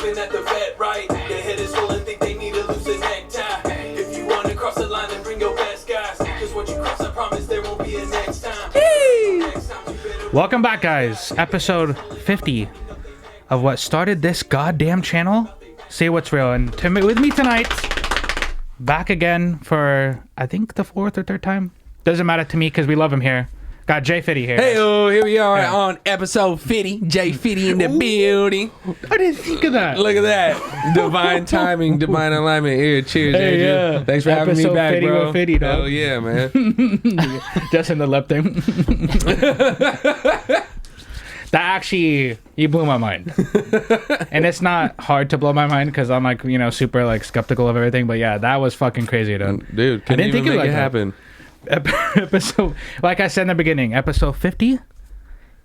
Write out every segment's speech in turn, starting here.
been at the vet, right? The head is full and think they need a looser necktie. If you wanna cross the line, then bring your best guys. Cause once you cross, I promise there won't be a next time. Welcome back, guys. Episode 50 of what started this goddamn channel. Say what's real. And with me tonight, back again for, I think, the fourth or third time. Doesn't matter to me because we love him here. Got J Fiddy here. Hey, here we are on episode 50. J Fiddy in the building. I didn't think of that. Look at that. Divine timing, divine alignment. Here, cheers, Hey, Andrew. yeah. Thanks for having me back, 50 bro. with Fiddy, dog. Hell yeah, man. Just in the lip thing. That actually, you blew my mind. And it's not hard to blow my mind because I'm like, super like skeptical of everything. But yeah, that was fucking crazy, dude. Dude, couldn't even make it happen. Episode, like I said in the beginning, episode 50.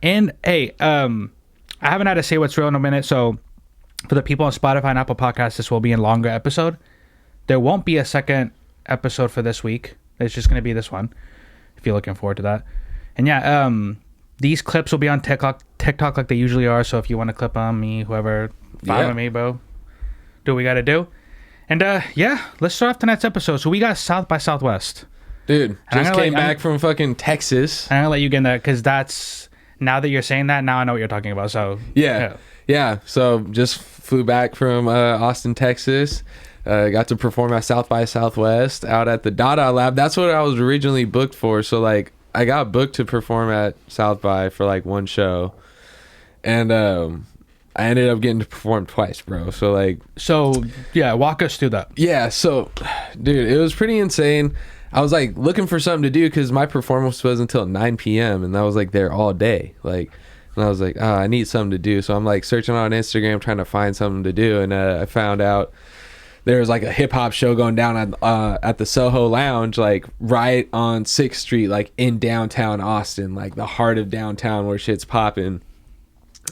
And hey, I haven't had to say what's real in a minute. So for the people on Spotify and Apple Podcasts, this will be a longer episode. There won't be a second episode for this week. It's just going to be this one, if you're looking forward to that. And yeah, these clips will be on TikTok like they usually are. So if you want to clip on me, whoever, follow me, bro. Do what we got to do. And yeah, let's start off tonight's episode. So we got South by Southwest. Dude, just came back from fucking Texas. I'm going to let you get in that because that's, now that you're saying that, now I know what you're talking about. So Yeah. So just flew back from Austin, Texas. Got to perform at South by Southwest out at the Dada Lab. That's what I was originally booked for. So like I got booked to perform at South by for like one show. And I ended up getting to perform twice, bro. So yeah, walk us through that. Yeah. So dude, it was pretty insane. I was like looking for something to do because my performance was until 9 p.m. and I was like there all day. And I was like, I need something to do. So I'm like searching on Instagram trying to find something to do. And I found out there was like a hip hop show going down at the Soho Lounge, like right on 6th Street, like in downtown Austin, like the heart of downtown where shit's popping.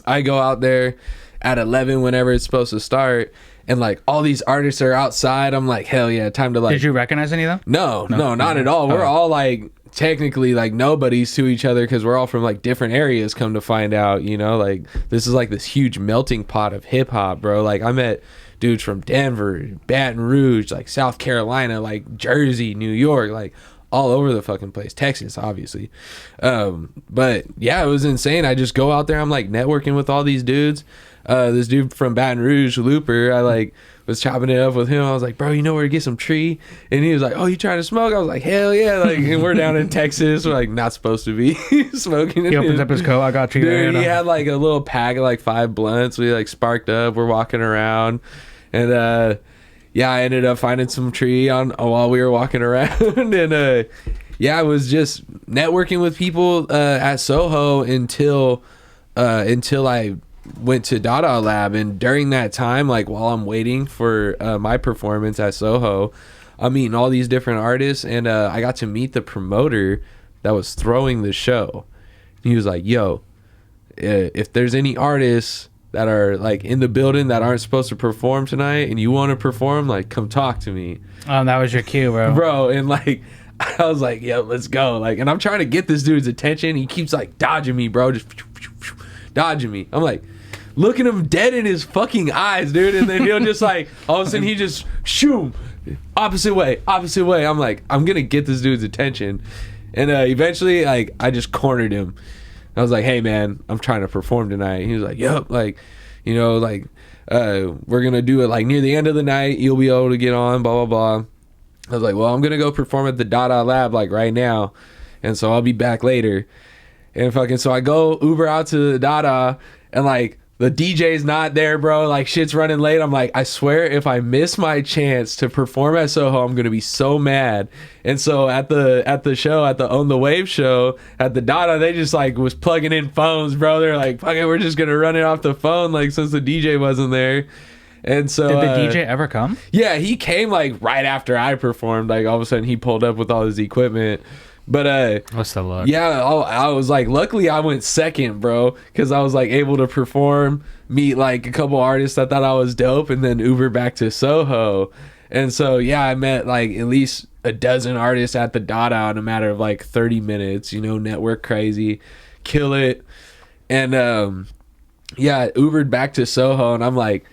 I go out there at 11 whenever it's supposed to start. And like all these artists are outside. I'm like, hell yeah, time to like. Did you recognize any of them? No, not at all. We're all like technically like nobodies to each other because we're all from like different areas. Come to find out, like this is like this huge melting pot of hip hop, bro. Like I met dudes from Denver, Baton Rouge, like South Carolina, like Jersey, New York, like all over the fucking place. Texas, obviously. But yeah, it was insane. I just go out there. I'm like networking with all these dudes. This dude from Baton Rouge, Looper, I like was chopping it up with him. I was like, bro, you know where to get some tree? And he was like, oh, you trying to smoke? I was like, hell yeah. Like, and we're down in Texas. We're like not supposed to be smoking. He opens up his coat. I got you. Dude, he had like a little pack of like 5 blunts. We like sparked up. We're walking around. And yeah, I ended up finding some tree while we were walking around. And yeah, I was just networking with people at Soho until I went to Dada Lab. And during that time, like while I'm waiting for my performance at Soho, I'm meeting all these different artists. And I got to meet the promoter that was throwing the show. He was like, yo, if there's any artists that are like in the building that aren't supposed to perform tonight and you want to perform, like come talk to me. That was your cue, bro. And like I was like, yo, let's go. Like, and I'm trying to get this dude's attention. He keeps like dodging me, bro, just dodging me. I'm like looking him dead in his fucking eyes, dude. And then he'll just like all of a sudden he just shoom opposite way. I'm like, I'm gonna get this dude's attention. And eventually like I just cornered him. I was like, hey man, I'm trying to perform tonight. He was like, yup, like, we're gonna do it like near the end of the night. You'll be able to get on, blah, blah, blah. I was like, well, I'm gonna go perform at the Dada Lab like right now. And so I'll be back later. And so I go Uber out to the Dada and like the DJ's not there, bro. Like shit's running late. I'm like, I swear if I miss my chance to perform at Soho, I'm gonna be so mad. And so at the show, at the On the Wave show at the Dada, they just like was plugging in phones, bro. They're like, fuck it, we're just gonna run it off the phone, like since the DJ wasn't there. And so did the DJ ever come? Yeah, he came like right after I performed. Like all of a sudden he pulled up with all his equipment. But what's the luck? Yeah, I was like, luckily I went second, bro, because I was like able to perform, meet like a couple artists that thought I was dope, and then Uber back to Soho. And so yeah, I met like at least a dozen artists at the Dada in a matter of like 30 minutes. Network crazy, kill it. And yeah, Ubered back to Soho, and I'm like,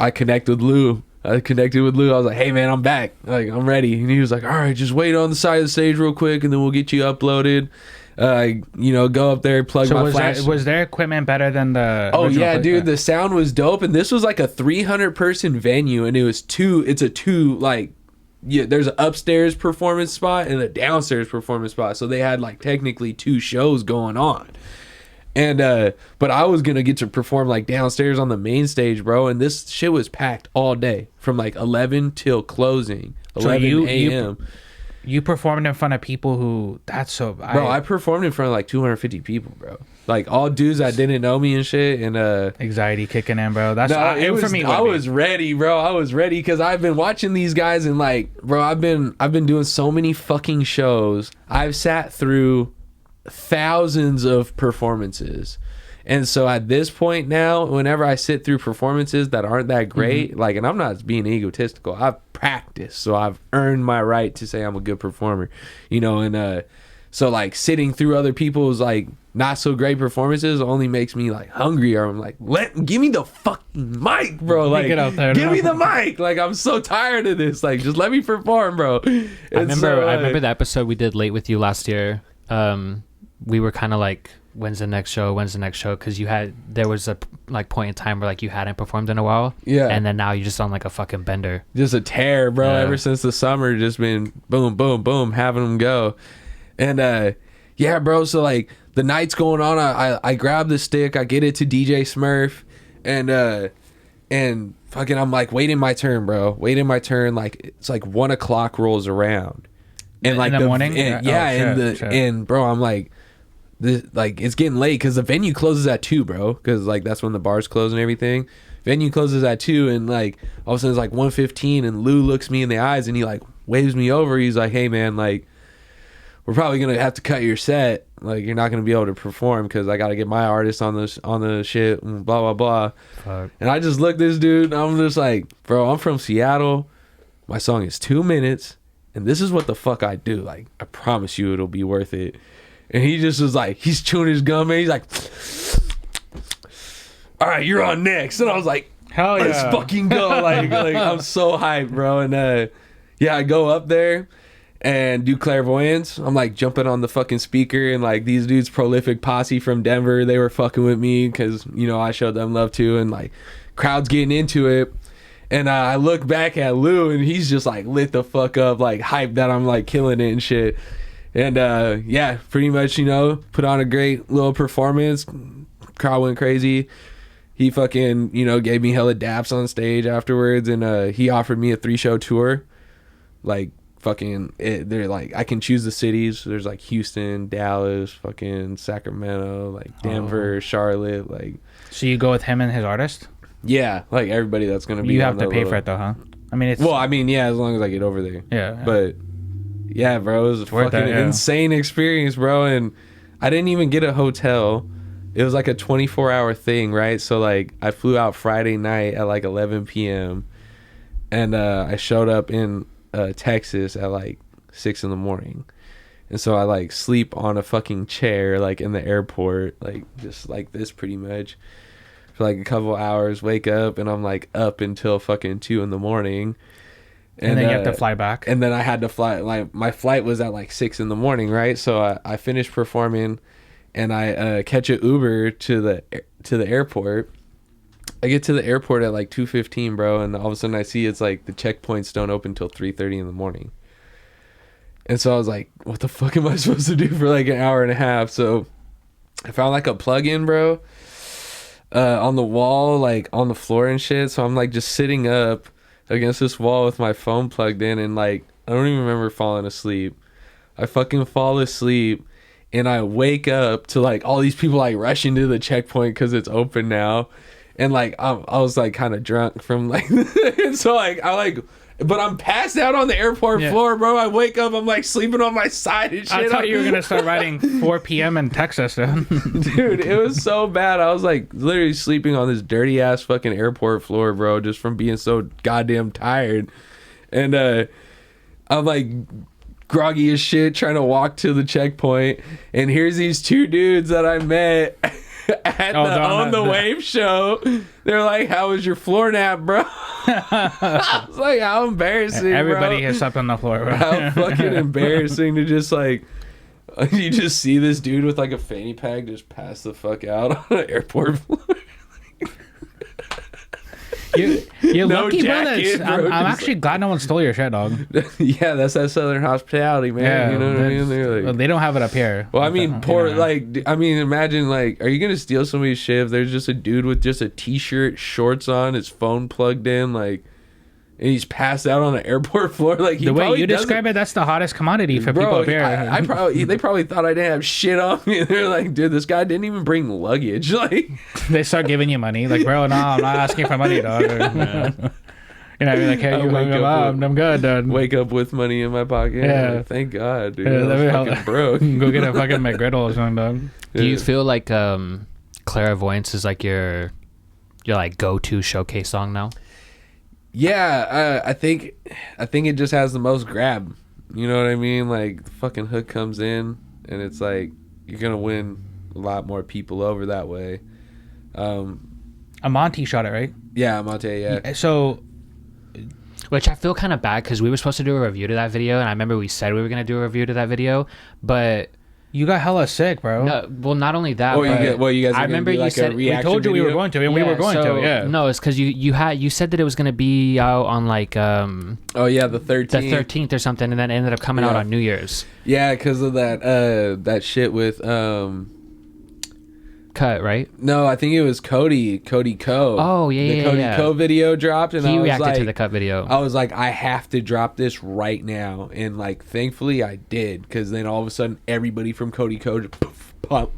I connected with Lou. I was like, hey man, I'm back. Like, I'm ready. And he was like, all right, just wait on the side of the stage real quick and then we'll get you uploaded. Go up there, plug my flash. Was their equipment better than the Oh yeah, dude, the sound was dope. And this was like a 300 person venue, and there's an upstairs performance spot and a downstairs performance spot. So they had like technically 2 shows going on. And but I was gonna get to perform like downstairs on the main stage, bro, and this shit was packed all day from like 11 till closing, 11 a.m. You performed in front of people who I performed in front of like 250 people, bro. Like all dudes that didn't know me and shit, and anxiety kicking in, bro. For me. I was ready, bro. I was ready because I've been watching these guys and like, bro, I've been doing so many fucking shows. I've sat through thousands of performances, and so at this point now, whenever I sit through performances that aren't that great, like, and I'm not being egotistical, I've practiced, so I've earned my right to say I'm a good performer, and so like sitting through other people's like not so great performances only makes me like hungrier. I'm like, give me the fucking mic, bro. Like, get out there, give me the mic. Like, I'm so tired of this. Like, just let me perform, bro. I remember the episode we did late with you last year. We were kind of like, when's the next show, because there was a like point in time where like you hadn't performed in a while, and then now you're just on like a fucking bender, just a tear, bro. Ever since the summer, just been boom boom boom, having them go. And yeah, bro, so like the night's going on, I grab the stick, I get it to DJ Smurf, and fucking I'm like waiting my turn, bro, like it's like 1 o'clock rolls around, and like in the morning, and bro, I'm like, it's getting late because the venue closes at 2, bro, because like that's when the bars close and everything. Venue closes at 2, and like all of a sudden it's like 1:15, and Lou looks me in the eyes and he like waves me over. He's like, hey man, like we're probably gonna have to cut your set, like you're not gonna be able to perform because I gotta get my artist on the shit and blah blah blah. Fuck. And I just look this dude and I'm just like, bro, I'm from Seattle, my song is 2 minutes and this is what the fuck I do, like I promise you it'll be worth it. And he just was like, he's chewing his gum, and he's like, all right, you're on next. And I was like, hell yeah, let's fucking go. like I'm so hyped, bro. And yeah, I go up there and do Clairvoyance. I'm like jumping on the fucking speaker, and like these dudes, Prolific Posse from Denver, they were fucking with me because, I showed them love too. And like crowd's getting into it. And I look back at Lou, and he's just like lit the fuck up, like hyped that I'm like killing it and shit. And yeah, pretty much, put on a great little performance. Crowd went crazy. He fucking, gave me hella daps on stage afterwards, and he offered me a 3-show tour. Like fucking, they're like, I can choose the cities. There's like Houston, Dallas, fucking Sacramento, like Denver, Charlotte, like. So you go with him and his artist? Yeah, like everybody that's gonna be. You have to pay for it though, huh? I mean, yeah, as long as I get over there. Yeah. But. Yeah, bro, it was a fucking insane experience, bro. And I didn't even get a hotel. It was like a 24-hour thing, right? So like I flew out Friday night at like 11 p.m. and I showed up in Texas at like 6 in the morning. And so I like sleep on a fucking chair like in the airport, like just like this pretty much for like a couple hours, wake up, and I'm like up until fucking 2 in the morning. And then you have to fly back. And then I had to fly. Like my flight was at like 6 in the morning, right? So I finished performing, and I catch an Uber to the airport. I get to the airport at like 2:15, bro, and all of a sudden I see it's like the checkpoints don't open till 3:30 in the morning. And so I was like, what the fuck am I supposed to do for like an hour and a half? So I found like a plug-in, bro, on the wall, like on the floor and shit. So I'm like just sitting up against this wall with my phone plugged in, and like I don't even remember falling asleep. I fucking fall asleep, and I wake up to like all these people like rushing to the checkpoint because it's open now, and like I was like kind of drunk from like and so like but I'm passed out on the airport floor, bro. I wake up, I'm like sleeping on my side and shit. I thought you were gonna start writing 4 p.m. in Texas, dude. It was so bad. I was like literally sleeping on this dirty ass fucking airport floor, bro, just from being so goddamn tired. And I'm like groggy as shit trying to walk to the checkpoint, and here's these 2 dudes that I met at on the Wave show. They're like, "How was your floor nap, bro?" I was like, "How embarrassing!" Everybody bro. has slept on the floor, bro. How fucking embarrassing to just like. You just see this dude with like a fanny pack just pass the fuck out on an airport floor. You're No lucky, jacket, bro. bro, I'm just actually glad no one stole your shit, dog. Yeah, that's that Southern hospitality, man. Yeah, you know what I mean? They're like, they don't have it up here. well, I mean, poor, you know. imagine, like, are you gonna steal somebody's shit if there's just a dude with just a t-shirt, shorts on, his phone plugged in, like, and he's passed out on an airport floor? Like, he the way you doesn't- describe it, that's the hottest commodity for people up here. they probably thought I didn't have shit on me. They're like, dude, this guy didn't even bring luggage. Like, They start giving you money, like, bro, no, I'm not asking for money, dog. You know, you're like, hey, I'm good, dude. wake up with money in my pocket. Yeah. Like, thank God, dude. Yeah, I let me was help. fucking broke. Go get a fucking McGriddle or something, dog. Do you feel like Clairvoyance is like your like go-to showcase song now? Yeah, I think it just has the most grab. You know what I mean? Like, the fucking hook comes in, and it's like you're gonna win a lot more people over that way. Amonte shot it, right? Yeah, Monte. Yeah. So, Which I feel kind of bad because we were supposed to do a review to that video, and I remember we said we were gonna do a review to that video, but you got hella sick, bro. no. Well, not only that, Oh, but you guys. I remember you like said- a we we told you we were video? going to, and we were going to. Yeah. No, it's because you said that it was gonna be out on like Oh yeah, the 13th. the 13th or something, and then it ended up coming out Yeah. on New Year's. Yeah, because of that shit with Cut, right? No, I think it was Cody Co. Oh, yeah, the yeah, Cody yeah. Co video dropped, and He I was reacted like, to the Cut video. I was like, I have to drop this right now, and like, thankfully I did, because then all of a sudden everybody from Cody Co just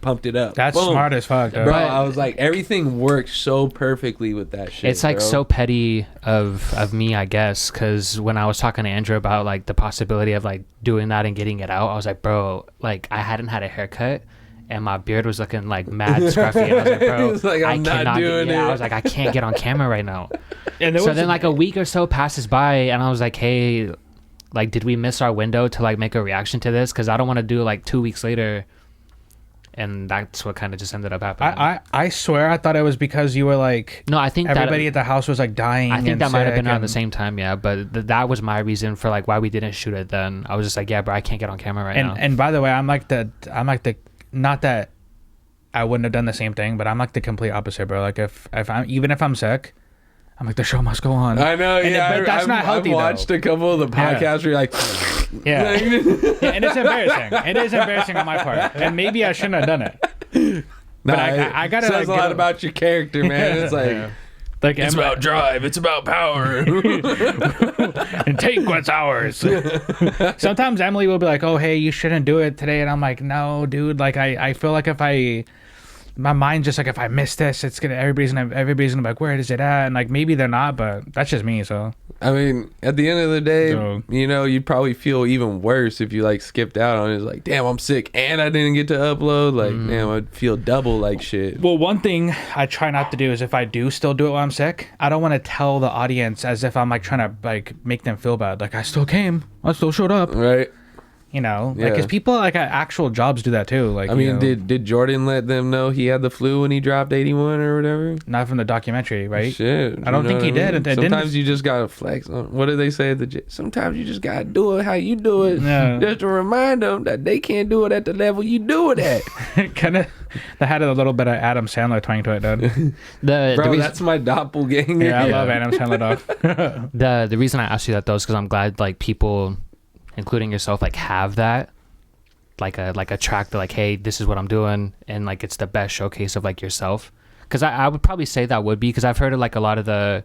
pumped it up. That's Boom. smart as fuck, Bro, bro. I was like, everything worked so perfectly with that shit. It's like bro. so petty of me, I guess, because when I was talking to Andrew about like the possibility of like doing that and getting it out, I was like, bro, like I hadn't had a haircut and my beard was looking like mad scruffy. And I was like, bro, He was like, I'm not doing it. I was like, I can't get on camera right now. And So then like a week or so passes by, and I was like, hey, like, did we miss our window to like make a reaction to this? Because I don't want to do like 2 weeks later. And that's what kind of just ended up happening. I swear I thought it was because you were like, No, I think everybody at the house was like dying. I think and that might have been sick around the and- same time, yeah. But that was my reason for like why we didn't shoot it then. I was just like, yeah, bro, I can't get on camera right now. And by the way, I'm like the not that I wouldn't have done the same thing, but I'm like the complete opposite, bro. Like if I'm sick, I'm like, the show must go on. I know, And yeah. but that's not healthy, I've watched though. a couple of the podcasts where you're like, Yeah. Yeah, and it's embarrassing. It is embarrassing on my part, and maybe I shouldn't have done it. nah, I gotta, says like, a lot get a- about your character, man. It's like, Yeah. Like it's about drive, it's about power. and take what's ours. Sometimes Emily will be like, "Oh, hey, you shouldn't do it today," and I'm like, "No, dude. Like, I feel like my mind's just like, if I miss this, everybody's gonna be like, where is it at? And like, maybe they're not, but that's just me. So I mean, at the end of the day, So- you know, you'd probably feel even worse if you like skipped out on it. It's like, damn, I'm sick and I didn't get to upload. Like, damn, I'd feel double like shit. well, one thing I try not to do is if I do still do it while I'm sick, I don't want to tell the audience as if I'm like trying to like make them feel bad. Like, I still came, I still showed up. Right? You know, Yeah. like, because people like at actual jobs do that too. Like, I mean, you know, did Jordan let them know he had the flu when he dropped 81 or whatever? not from the documentary, right? Shit. I don't you know think what he I did. mean? It didn't- Sometimes you just gotta flex on. What do they say at the gym? Sometimes you just gotta do it how you do it. Yeah. Just to remind them that they can't do it at the level you do it at. Kind of, that had a little bit of Adam Sandler twang to it, dude. the Bro, reason, that's my doppelganger. Yeah, I love Adam Sandler, dog. the reason I asked you that though is because I'm glad like people, including yourself, like have that like a track that like, hey, this is what I'm doing, and like it's the best showcase of like yourself. Because I would probably say that would be, because I've heard of like a lot of the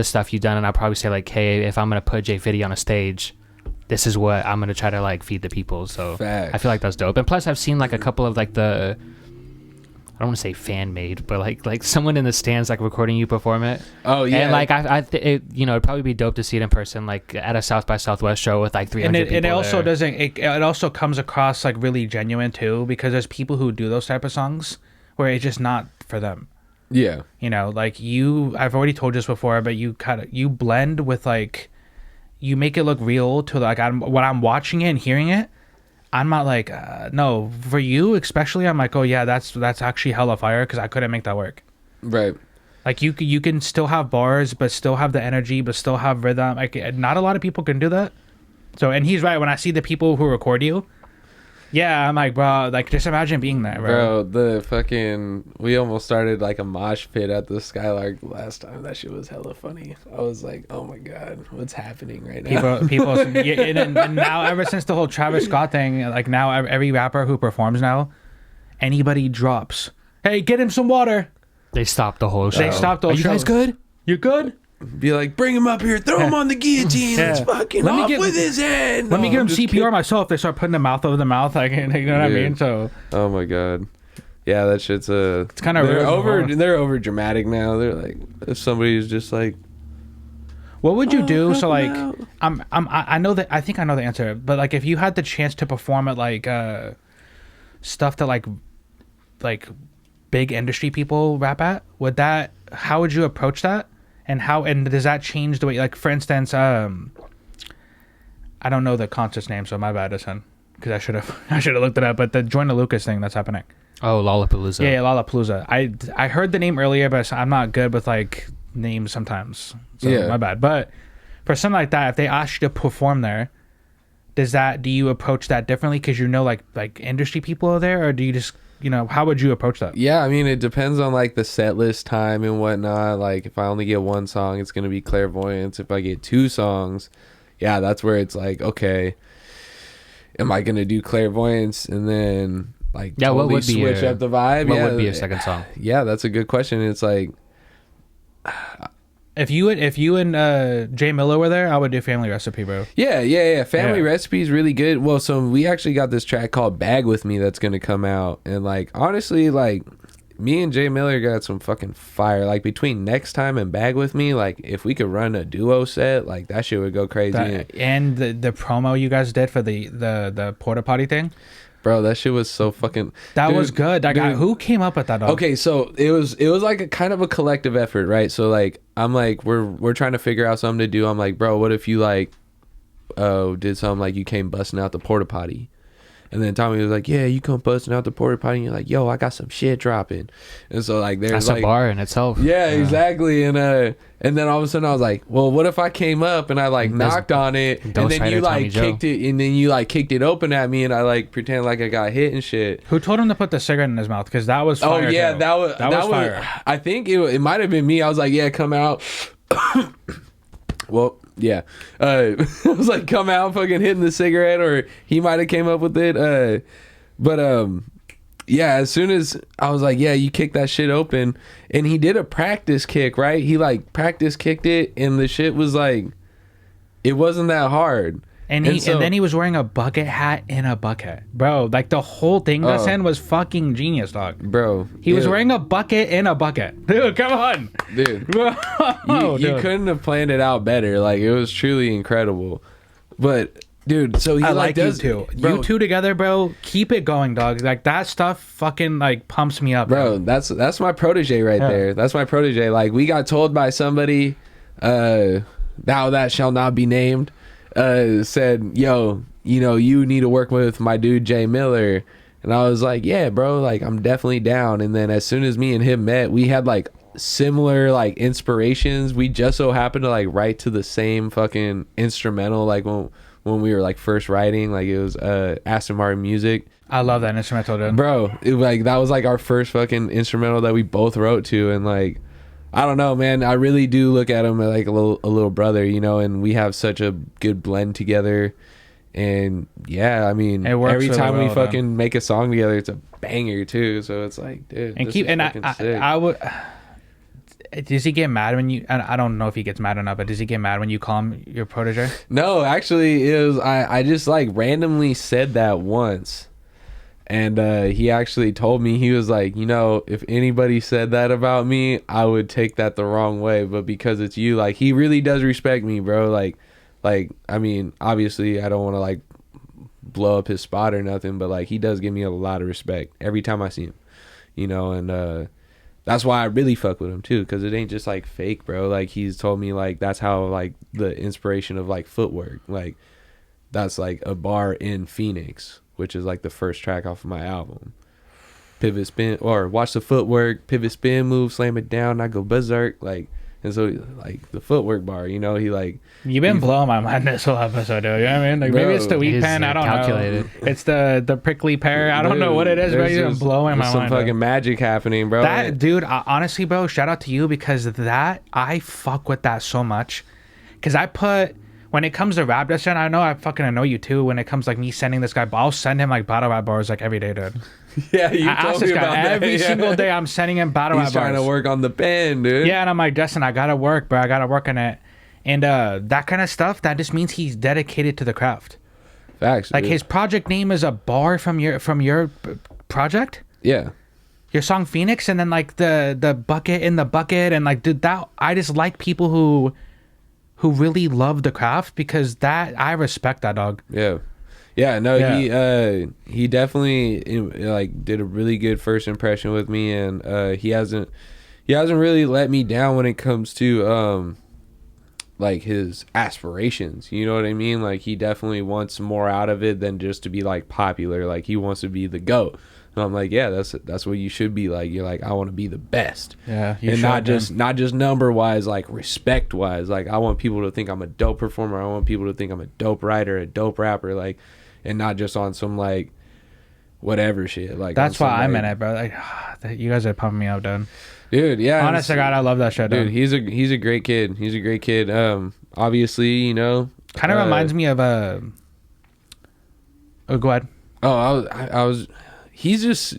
stuff you've done, and I'd probably say like, hey, if I'm gonna put Fiddy on a stage, this is what I'm gonna try to like feed the people. So Facts. I feel like that's dope. And plus I've seen like a couple of like the, I don't want to say fan made, but like someone in the stands like recording you perform it. Oh yeah. And like it'd probably be dope to see it in person, like at a South by Southwest show with like 300 and people. it also there. doesn't. It also comes across like really genuine too, because there's people who do those type of songs where it's just not for them. Yeah. You know, like I've already told you this before, but you blend with like, you make it look real to like when I'm watching it and hearing it. I'm not like no, for you especially, I'm like, oh yeah, that's actually hella fire, because I couldn't make that work. Right. Like you can still have bars, but still have the energy, but still have rhythm. Like not a lot of people can do that. So, and he's right. When I see the people who record you, yeah, I'm like, bro, like just imagine being there, bro. The fucking, we almost started like a mosh pit at the Skylark last time. That shit was hella funny. I was like, oh my god, what's happening right now? People, yeah, and now ever since the whole Travis Scott thing, like now every rapper who performs now, anybody drops, hey, get him some water. They stopped the whole show. They stopped the whole show. Are you guys good? You good? Be like, bring him up here, throw him on the guillotine, let's fucking off with his head. Let me give him CPR myself. They start putting the mouth over the mouth, like, you know what I mean? So, oh my god, yeah, that shit's it's kind of they're over dramatic now. They're like, if somebody's just like, what would you do? So like, I know that, I think I know the answer, but like, if you had the chance to perform at like stuff that like big industry people rap at, how would you approach that? And does that change the way, like, for instance, I don't know the concert's name, so my bad, son, because I should have looked it up. But the Joyner Lucas thing that's happening. Oh, Lollapalooza. Yeah, Lollapalooza. I heard the name earlier, but I'm not good with like names sometimes. So my bad. But for something like that, if they ask you to perform there, do you approach that differently because you know like industry people are there, or do you just, you know, how would you approach that? Yeah, I mean, it depends on like the set list time and whatnot. Like if I only get one song, it's gonna be Clairvoyance. If I get two songs, yeah, that's where it's like, okay, am I gonna do Clairvoyance and then like totally switch up the vibe? What would be a second song? Yeah, that's a good question. It's like, if you and Jay Miller were there, I would do Family Recipe, bro. Yeah. Family Recipe is really good. Well, so we actually got this track called Bag With Me that's gonna come out, and like honestly, like me and Jay Miller got some fucking fire. Like between Next Time and Bag With Me, like if we could run a duo set, like that shit would go crazy. And the promo you guys did for the porta potty thing. Bro, that shit was so fucking... That was good. Who came up with that, dog? Okay, so it was like a kind of a collective effort, right? So like I'm like, we're trying to figure out something to do. I'm like, bro, what if you like did something like you came busting out the porta potty? And then Tommy was like, yeah, you come busting out the porta potty, and you're like, yo, I got some shit dropping. And so like there's that's like a bar in itself. Yeah, exactly. And then all of a sudden I was like, well, what if I came up and I like knocked on it, and then you like kicked it, and then you like kicked it open at me, and I like pretend like I got hit and shit. Who told him to put the cigarette in his mouth? Because that was fire. Oh yeah, too. that was fire. I think it might have been me. I was like, yeah, come out. Well, yeah. I was like, come out, fucking hitting the cigarette, or he might have came up with it. Yeah, as soon as I was like, yeah, you kicked that shit open, and he did a practice kick, right? He like practice kicked it, and the shit was like, it wasn't that hard. And then he was wearing a bucket hat in a bucket, bro. Like the whole thing that's in was fucking genius, dog. Bro, he was wearing a bucket in a bucket, dude. Come on, dude. You couldn't have planned it out better. Like it was truly incredible. But dude, so he I like you two. Bro, you two together, bro. Keep it going, dog. Like that stuff, fucking like pumps me up, bro. That's my protege right there. That's my protege. Like we got told by somebody, thou that shall not be named. Said, yo, you know, you need to work with my dude Jay Miller. And I was like, yeah, bro, like I'm definitely down. And then as soon as me and him met, we had like similar like inspirations. We just so happened to like write to the same fucking instrumental, like when we were like first writing. Like it was Aston Martin music. I love that instrumental, dude. Bro, like that was like our first fucking instrumental that we both wrote to. And like I don't know, man. I really do look at him like a little brother, you know, and we have such a good blend together. And yeah, I mean, every time we fucking make a song together, it's a banger too. So it's like, dude, I would. Does he get mad when you? I don't know if he gets mad or not, but does he get mad when you call him your protege? No, actually, it was I just like randomly said that once. And he actually told me, he was like, you know, if anybody said that about me, I would take that the wrong way. But because it's you, like, he really does respect me, bro. Like, I mean, obviously, I don't want to, like, blow up his spot or nothing. But, like, he does give me a lot of respect every time I see him, you know. And that's why I really fuck with him, too. Because it ain't just, like, fake, bro. Like, he's told me, like, that's how, like, the inspiration of, like, footwork. Like, that's, like, a bar in Phoenix. which is like the first track off of my album. Pivot spin, or watch the footwork, pivot spin move, slam it down, I go berserk, like. And so, like, the footwork bar, you know, he like... You've been blowing my mind this whole episode, dude. You know what I mean? Like, maybe it's the wheat pen. I don't know. It's the prickly pear. I don't know what it is, but you've been blowing my mind. Some fucking magic happening, bro. That, dude, honestly, bro, shout out to you, because that, I fuck with that so much. Because I put... When it comes to rap, I know I fucking annoy you, too. When it comes, like, me sending this guy... I'll send him, like, battle rap bars, like, every day, dude. Yeah, you told me about that. Every single day I'm sending him battle rap bars. He's trying to work on the pen, dude. Yeah, and I'm like, Justin, I gotta work, bro. I gotta work on it. And that kind of stuff, that just means he's dedicated to the craft. Facts. Like, his project name is a bar from your project? Yeah. Your song Phoenix, and then, like, the bucket in the bucket, and, like, dude, that... I just like people who really love the craft, because that... I respect that, dog. Yeah. Yeah, no, yeah. He definitely like did a really good first impression with me, and he hasn't really let me down when it comes to like his aspirations. You know what I mean? Like, he definitely wants more out of it than just to be like popular. Like, he wants to be the GOAT. And I'm like, yeah, that's what you should be. Like, you're like, I want to be the best. Yeah, and not just number wise, like respect wise. Like, I want people to think I'm a dope performer. I want people to think I'm a dope writer, a dope rapper. Like. And not just on some like whatever shit. Like, that's why I'm in it, bro. Like, you guys are pumping me up, dude. Yeah, honest to God, I love that shit, dude. He's a great kid. He's a great kid. Obviously, you know, kind of reminds me of a. Oh, go ahead. Oh, I was. He's just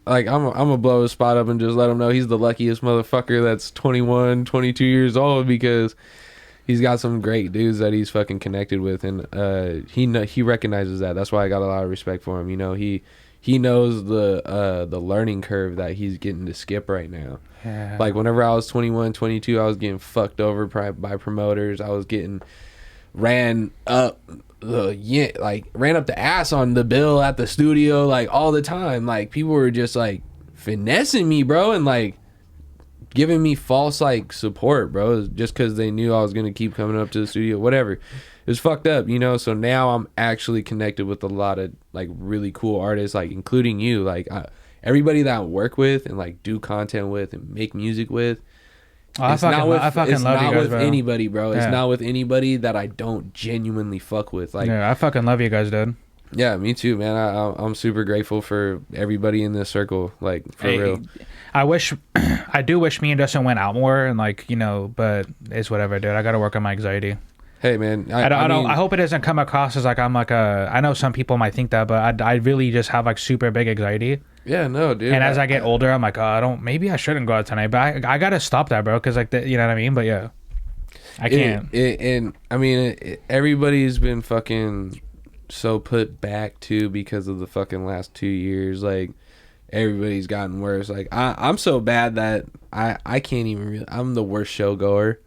like, I'm gonna blow his spot up and just let him know he's the luckiest motherfucker that's 21, 22 years old, because he's got some great dudes that he's fucking connected with, and he recognizes that. That's why I got a lot of respect for him. You know, he knows the learning curve that he's getting to skip right now. Yeah. Like, whenever I was 21, 22, I was getting fucked over by promoters. I was getting ran up the ass on the bill at the studio, like, all the time. Like, people were just like finessing me, bro, and like giving me false like support, bro, just because they knew I was gonna keep coming up to the studio, whatever. It was fucked up, you know. So now I'm actually connected with a lot of like really cool artists, like including you, like everybody that I work with and like do content with and make music with. I fucking love you guys, It's not with bro. anybody, bro. It's Yeah. not with anybody that I don't genuinely fuck with. Like, yeah, I fucking love you guys, dude. Yeah, me too, man. I'm super grateful for everybody in this circle, like, for real. I do wish me and Justin went out more, and like, you know, but it's whatever, dude. I gotta work on my anxiety. Hey, man, I hope it doesn't come across as like I'm like I know some people might think that, but I really just have like super big anxiety. Yeah, no, dude. And as I get older, I'm like, maybe I shouldn't go out tonight, but I gotta stop that, bro, because like you know what I mean. But yeah, I can't. And I mean, everybody's been fucking so put back too because of the fucking last 2 years. Like, everybody's gotten worse. Like, I'm so bad that I can't even I'm the worst show goer.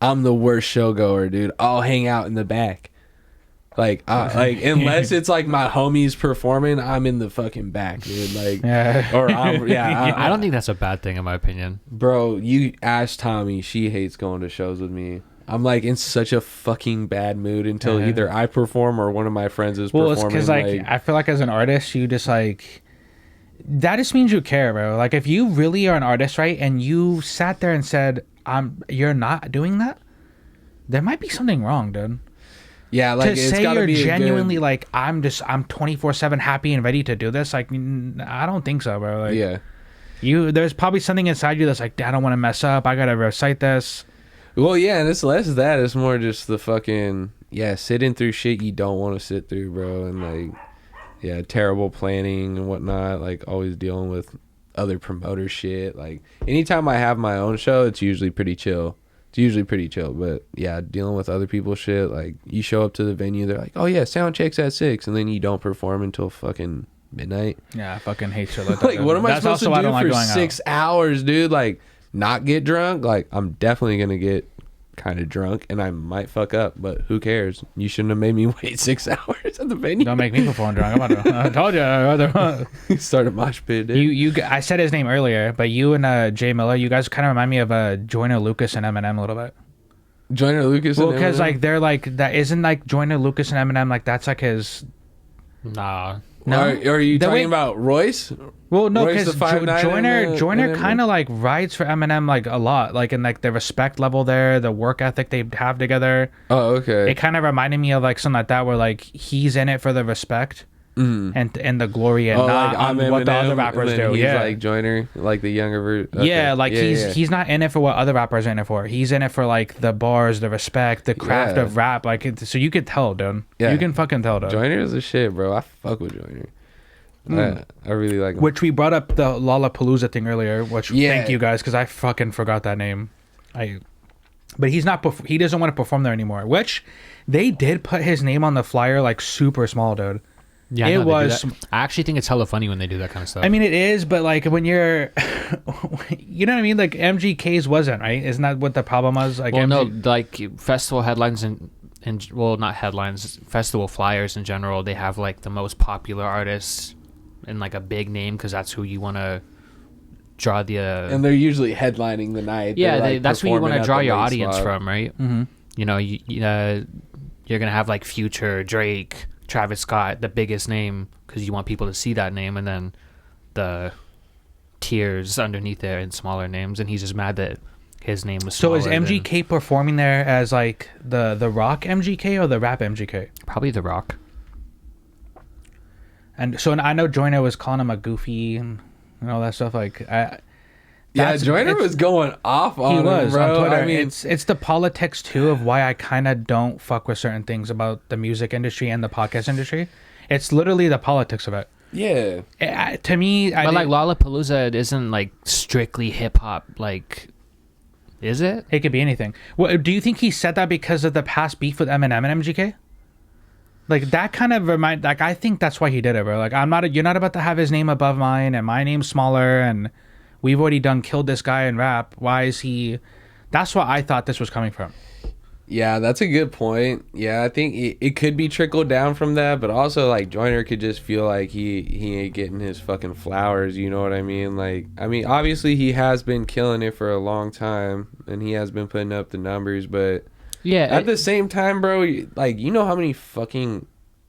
Dude. I'll hang out in the back. Like, unless it's like my homies performing, I'm in the fucking back, dude. Like, I don't think that's a bad thing in my opinion. Bro, you ask Tommy, she hates going to shows with me. I'm like in such a fucking bad mood until either I perform or one of my friends is performing. Well, it's because like I feel like as an artist, you just like that just means you care, bro. Like, if you really are an artist, right, and you sat there and said, you're not doing that, there might be something wrong, dude. Yeah, like, to it's say gotta you're be genuinely like I'm 24/7 happy and ready to do this. Like, I don't think so, bro. Like, yeah, there's probably something inside you that's like, I don't want to mess up. I gotta recite this. Well, yeah, and it's less of that. It's more just the fucking sitting through shit you don't want to sit through, bro, and like terrible planning and whatnot. Like, always dealing with other promoter shit. Like, anytime I have my own show, it's usually pretty chill. But yeah, dealing with other people's shit, like, you show up to the venue, they're like, oh yeah, sound check's at 6, and then you don't perform until fucking midnight. Yeah, I fucking hate shit like that. Like, what am I supposed to do for 6 hours, dude? Like, not get drunk? Like, I'm definitely gonna get kind of drunk and I might fuck up, but who cares? You shouldn't have made me wait 6 hours at the venue. Don't make me perform drunk. I told you. Start a mosh pit, dude. I said his name earlier, but you and Jay Miller, you guys kind of remind me of Joyner Lucas and Eminem a little bit. Joyner Lucas and Eminem? Well, because like they're like that isn't like Joyner Lucas and Eminem, like that's like his Nah. No? Are you talking about Royce? Well, no, Royce because the 5'9" Joyner kind of like rides for Eminem like a lot, like in like the respect level there, the work ethic they have together. Oh, okay. It kind of reminded me of like something like that, where like he's in it for the respect and the glory, and not like on what the other rappers do. He's Yeah, like Joyner, like the younger version. Okay. Yeah, like he's not in it for what other rappers are in it for. He's in it for like the bars, the respect, the craft of rap. Like, so you could tell, dude. Yeah, you can fucking tell, dude. Joyner is a shit, bro. I fuck with Joyner. I really like him. Which we brought up the Lollapalooza thing earlier. Which thank you guys, because I fucking forgot that name. But he's not. He doesn't want to perform there anymore. Which they did put his name on the flyer like super small, dude. Yeah, it was. I actually think it's hella funny when they do that kind of stuff. I mean, it is, but like when you're, you know what I mean? Like MGK's wasn't, right? Isn't that what the problem was? Like, well, no, like festival headlines and well, not headlines, festival flyers in general. They have like the most popular artists and like a big name because that's who you want to draw the. And they're usually headlining the night. Yeah, like that's who you want to draw your audience slot. from, right? Mm-hmm. You know, you're gonna have like Future, Drake, Travis Scott, the biggest name, because you want people to see that name, and then the tiers underneath there in smaller names, and he's just mad that his name was smaller. So is MGK performing there as like the rock MGK or the rap MGK? Probably the rock. And so I know Joyner was calling him a goofy and all that stuff. Like, Joyner was going off on him, bro. On Twitter. I mean, it's the politics too of why I kind of don't fuck with certain things about the music industry and the podcast industry. It's literally the politics of it. Yeah. To me, but like Lollapalooza isn't like strictly hip hop. Like, is it? It could be anything. Well, do you think he said that because of the past beef with Eminem and MGK? Like that kind of like I think that's why he did it, bro. Like you're not about to have his name above mine and my name's smaller and we've already killed this guy in rap. Why is he? That's what I thought this was coming from. Yeah, that's a good point. Yeah, I think it could be trickled down from that, but also like Joyner could just feel like he ain't getting his fucking flowers. You know what I mean? Like, I mean, obviously he has been killing it for a long time and he has been putting up the numbers, but yeah, at the same time, bro, like, you know how many fucking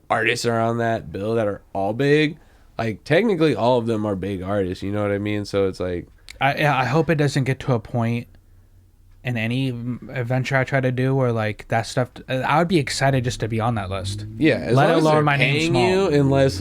artists are on that bill that are all big? Like, technically all of them are big artists, you know what I mean? So it's like, I hope it doesn't get to a point in any adventure I try to do where like that stuff. I would be excited just to be on that list. Yeah, as long as they're paying you, unless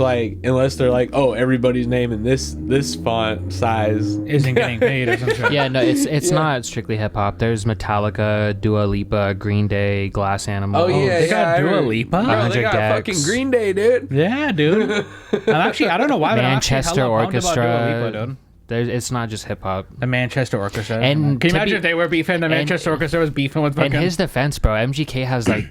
they're like, oh, everybody's name in this font size isn't getting paid or something. Yeah, no, it's not strictly hip hop. There's Metallica, Dua Lipa, Green Day, Glass Animal. Oh yeah, they got Dua Lipa. Bro, they got fucking Green Day, dude. Yeah, dude. I don't know why, Manchester but Orchestra. Dua Lipa, dude. It's not just hip hop. The Manchester Orchestra. And can you imagine if they were beefing? The Manchester Orchestra was beefing with fucking. In his defense, bro, MGK has like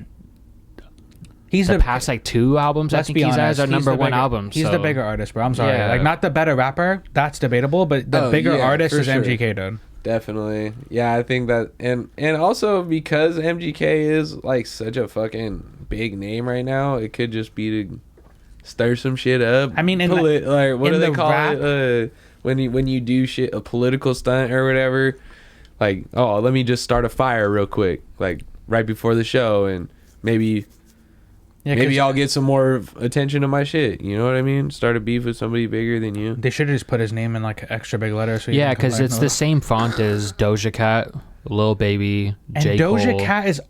he's the past like 2 albums. I think he has are number 1 albums. He's the bigger artist, bro. I'm sorry, like not the better rapper. That's debatable, but the bigger artist is MGK, dude. Definitely, yeah. I think that, and also because MGK is like such a fucking big name right now, it could just be to stir some shit up. I mean, like what do they call it? When you do shit, a political stunt or whatever, like, oh, let me just start a fire real quick, like right before the show, and maybe I'll get some more attention to my shit. You know what I mean? Start a beef with somebody bigger than you. They should have just put his name in like extra big letters. So yeah, because it's the same font as Doja Cat, Lil Baby, J. Cole. And Doja Cat is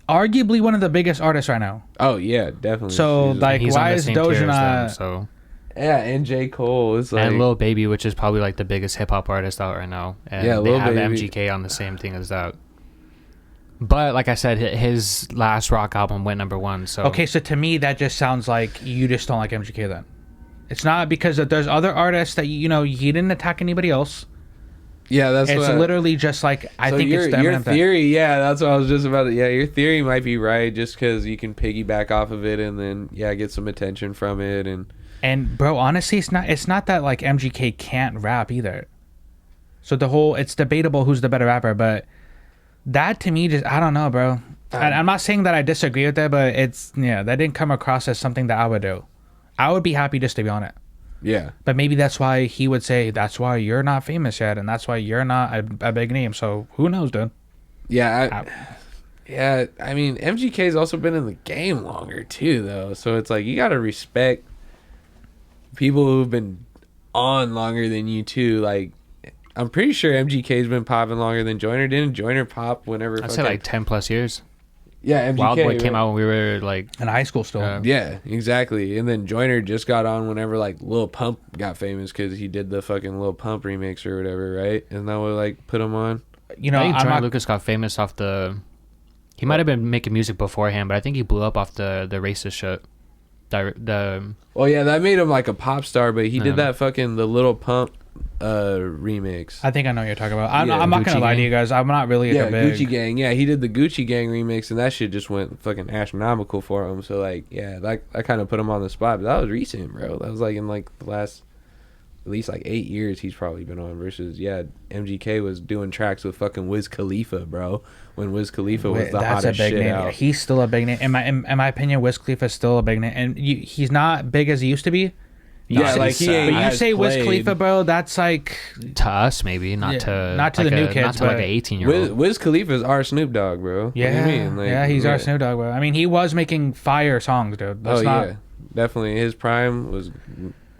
arguably one of the biggest artists right now. Oh yeah, definitely. So like, why is Doja not? So. Yeah, and J. Cole is like... And Lil Baby, which is probably like the biggest hip-hop artist out right now. And yeah, they have MGK on the same thing as that. But like I said, his last rock album went number 1. So okay, so to me, that just sounds like you just don't like MGK then. It's not because there's other artists that, you know, he didn't attack anybody else. Yeah, that's it's literally just like, I think it's the your theory. Yeah, that's what I was just about to... Yeah, your theory might be right just because you can piggyback off of it and then, get some attention from it And bro, honestly, it's not that like MGK can't rap either. So it's debatable who's the better rapper, but that to me just, I don't know, bro. I'm not saying that I disagree with that, but that didn't come across as something that I would do. I would be happy just to be on it. Yeah. But maybe that's why he would say that's why you're not famous yet, and that's why you're not a big name. So who knows, dude? Yeah. I mean, MGK's also been in the game longer too, though. So it's like you gotta respect people who've been on longer than you too. Like, I'm pretty sure MGK's been popping longer than Joyner. Didn't Joyner pop whenever? I'd say like 10 plus years. Yeah, MGK. Wild Boy came out when we were like in high school still. Yeah, exactly. And then Joyner just got on whenever like Lil Pump got famous because he did the fucking Lil Pump remix or whatever, right? And that would like put him on. You know, I think Joyner Lucas got famous off the. He might have been making music beforehand, but I think he blew up off the racist shit. Well, yeah, that made him like a pop star, but he did that fucking the Lil Pump remix. I think I know what you're talking about. I'm not gonna lie to you guys. I'm not really a big Gucci Gang. Yeah, he did the Gucci Gang remix, and that shit just went fucking astronomical for him. So like, yeah, that I kind of put him on the spot, but that was recent, bro. That was like in like the last at least like 8 years he's probably been on. Versus MGK was doing tracks with fucking Wiz Khalifa, bro. When Wiz Khalifa was the hottest shit name. out. He's still a big name. In my opinion, Wiz Khalifa is still a big name, and he's not big as he used to be. Yeah, like he ain't. But you say Wiz Khalifa, bro, that's like to us maybe, not to like the new kids, not to like an 18-year-old. Wiz Khalifa's our Snoop Dogg, bro. Yeah, what do you mean? Like, he's our Snoop Dogg, bro. I mean, he was making fire songs, dude. Yeah, definitely. His prime was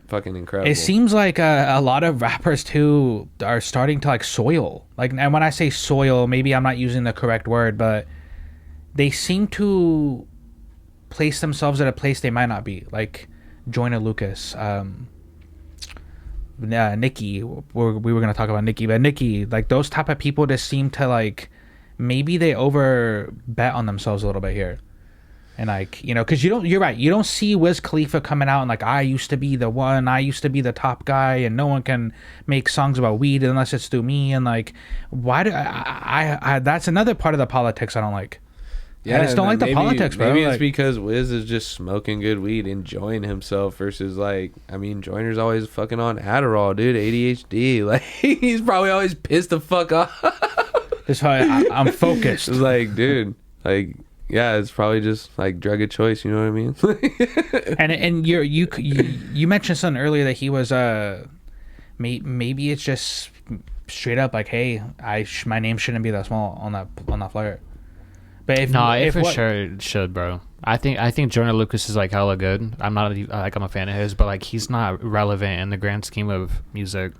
fucking incredible. It seems like a lot of rappers too are starting to like soil. Like, and when I say soil, maybe I'm not using the correct word, but they seem to place themselves at a place they might not be. Like Joyner Lucas, Nicki. We were gonna talk about Nicki, but Nicki, like those type of people just seem to like maybe they over bet on themselves a little bit here. And like, you know, because you're right, you don't see Wiz Khalifa coming out and like, I used to be the one, I used to be the top guy, and no one can make songs about weed unless it's through me. And like, why do I that's another part of the politics I don't like. Yeah, I just don't like the politics, bro. Maybe it's because Wiz is just smoking good weed, enjoying himself, versus like, I mean, Joyner's always fucking on Adderall, dude, ADHD. Like, he's probably always pissed the fuck off. That's why I'm focused. It's like, dude, like, yeah, it's probably just like drug of choice. You know what I mean? and you mentioned something earlier that he was maybe it's just straight up like, hey, my name shouldn't be that small on that flyer. But if for sure it should, bro. I think Joyner Lucas is like hella good. I'm a fan of his, but like he's not relevant in the grand scheme of music.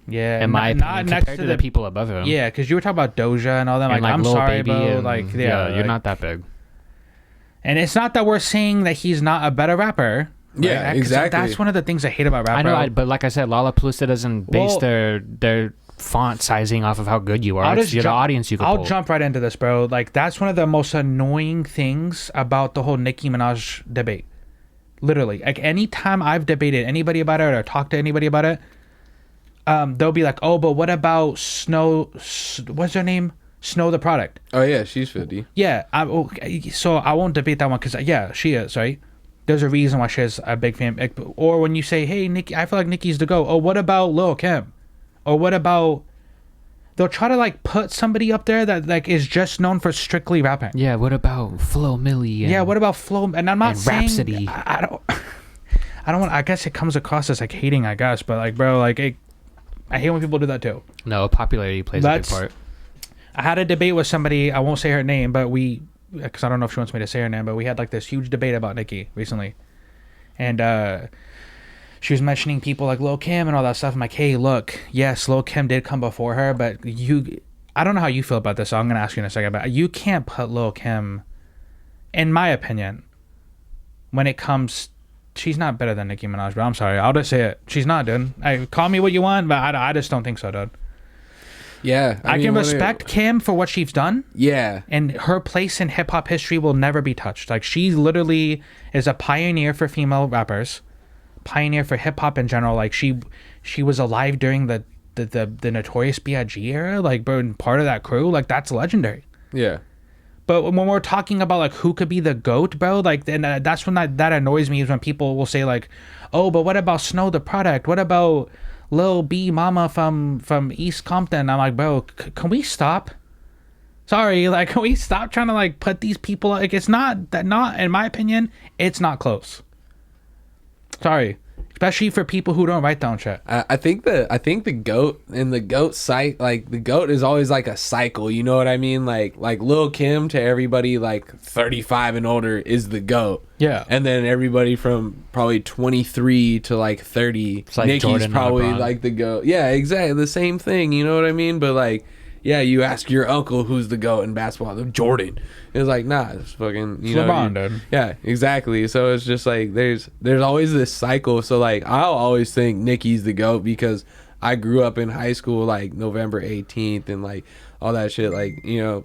Yeah, in my opinion, compared to the people above him. Yeah, because you were talking about Doja and all that. Like, I'm Lil sorry, Baby bro. And, like, you're not that big. And it's not that we're saying that he's not a better rapper. Right? Yeah, exactly. That's one of the things I hate about rap. I know, but like I said, Lollapalooza doesn't base their font sizing off of how good you are. It's the audience you can pull. I'll jump right into this, bro. Like, that's one of the most annoying things about the whole Nicki Minaj debate. Literally. Like, anytime I've debated anybody about it or talked to anybody about it, they'll be like, oh, but what about Snow? What's her name? Snow the Product. Oh, yeah, she's 50. Yeah, so I won't debate that one because, yeah, she is, right? There's a reason why she's a big fan. Or when you say, hey, Nicki, I feel like Nicki's the GOAT. Oh, what about Lil Kim? Or what about... They'll try to, like, put somebody up there that, like, is just known for strictly rapping. Yeah, what about Flo Milli? Yeah, what about Flo... And I'm not saying... Rhapsody. I don't want... I guess it comes across as, like, hating, I guess. But, like, bro, like, I hate when people do that, too. No, popularity plays a big part. I had a debate with somebody, I won't say her name, but because I don't know if she wants me to say her name, but we had like this huge debate about Nicki recently. And she was mentioning people like Lil Kim and all that stuff. I'm like, hey, look, yes, Lil Kim did come before her, but I don't know how you feel about this, so I'm going to ask you in a second, but you can't put Lil Kim, in my opinion, when it comes, she's not better than Nicki Minaj, bro. I'm sorry. I'll just say it. She's not, dude. Call me what you want, but I just don't think so, dude. Yeah, I can respect Kim for what she's done. Yeah, and her place in hip hop history will never be touched. Like, she literally is a pioneer for female rappers, pioneer for hip hop in general. Like, she was alive during the Notorious B.I.G. era. Like, bro, and part of that crew. Like, that's legendary. Yeah. But when we're talking about like who could be the GOAT, bro, like, and that's when that annoys me, is when people will say like, oh, but what about Snow the Product? What about Lil B Mama from East Compton? I'm like, bro, can we stop? Sorry, like, can we stop trying to like put these people, like, it's not in my opinion, it's not close. Sorry. especially for people who don't write their own shit. I think the goat and the goat site, like the goat is always like a cycle, you know what I mean? Like Lil Kim to everybody like 35 and older is the goat. Yeah. And then everybody from probably 23 to like 30, it's like Nicki's Jordan probably and LeBron. like the goat. Yeah, exactly the same thing, you know what I mean? But like, yeah, you ask your uncle who's the GOAT in basketball, Jordan. It's like, nah, it's fucking, you know. LeBron, dude. Yeah, exactly. So it's just like there's always this cycle. So like I'll always think Nicki's the GOAT because I grew up in high school like November 18th and like all that shit. Like, you know,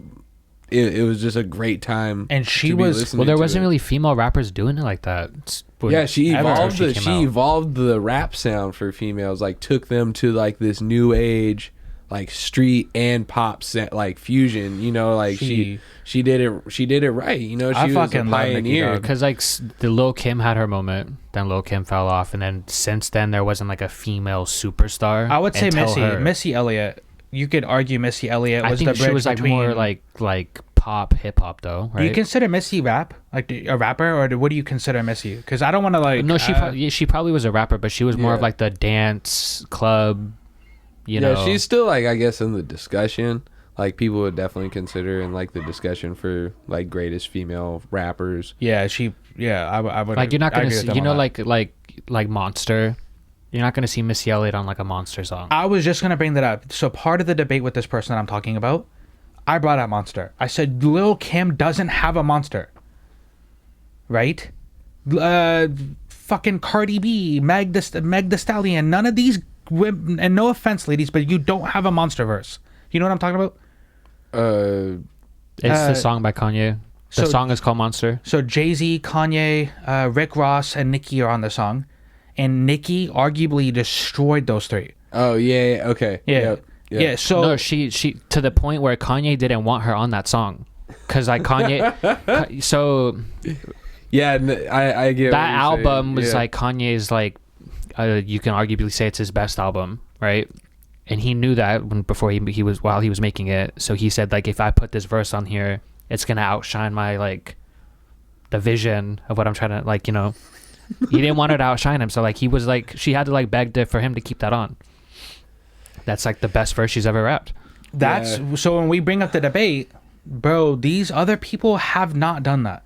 it was just a great time. And she to be was listening Well, there to wasn't it. really female rappers doing it like that. Yeah, she evolved came she out. evolved the rap sound for females, like took them to like this new age, like street and pop set, like fusion, you know, like she did it right, you know. She I was fucking a love Nicki, pioneer. dog. Because like the Lil Kim had her moment, then Lil Kim fell off, and then since then there wasn't like a female superstar. I would say until Missy Elliott. You could argue Missy Elliott I was think the bridge she was like between. more like pop hip hop though, right? Do you consider Missy rap, like a rapper, or what do you consider Missy? Because I don't want to like. No, she probably was a rapper, but she was more of Yeah. like the dance club. You Yeah, know, she's still like, I guess, in the discussion. Like people would definitely consider in like the discussion for like greatest female rappers. Yeah, I would. like you're not I gonna agree with see, them you on know, that. like Monster. You're not gonna see Missy Elliott on like a Monster song. I was just gonna bring that up. So part of the debate with this person that I'm talking about, I brought out Monster. I said Lil Kim doesn't have a monster, right? Fucking Cardi B, Meg Thee Stallion, none of these women, and no offense, ladies, but you don't have a monster verse. You know what I'm talking about? It's the song by Kanye. The so- song is called Monster. So Jay-Z, Kanye, Rick Ross, and Nicki are on the song, and Nicki arguably destroyed those three. Oh yeah, okay. Yeah, Yep, yep. yeah. So No, she to the point where Kanye didn't want her on that song, because like Kanye. So Yeah, I get that what you're saying. album was Yeah. like Kanye's like, you can arguably say it's his best album, right? And he knew that before he was while he was making it. So he said like, if I put this verse on here, it's gonna outshine my like the vision of what I'm trying to like, you know. He didn't want her to outshine him, so like he was like, she had to like beg for him to keep that on. That's like the best verse she's ever rapped. that's so when we bring up the debate, bro, these other people have not done that.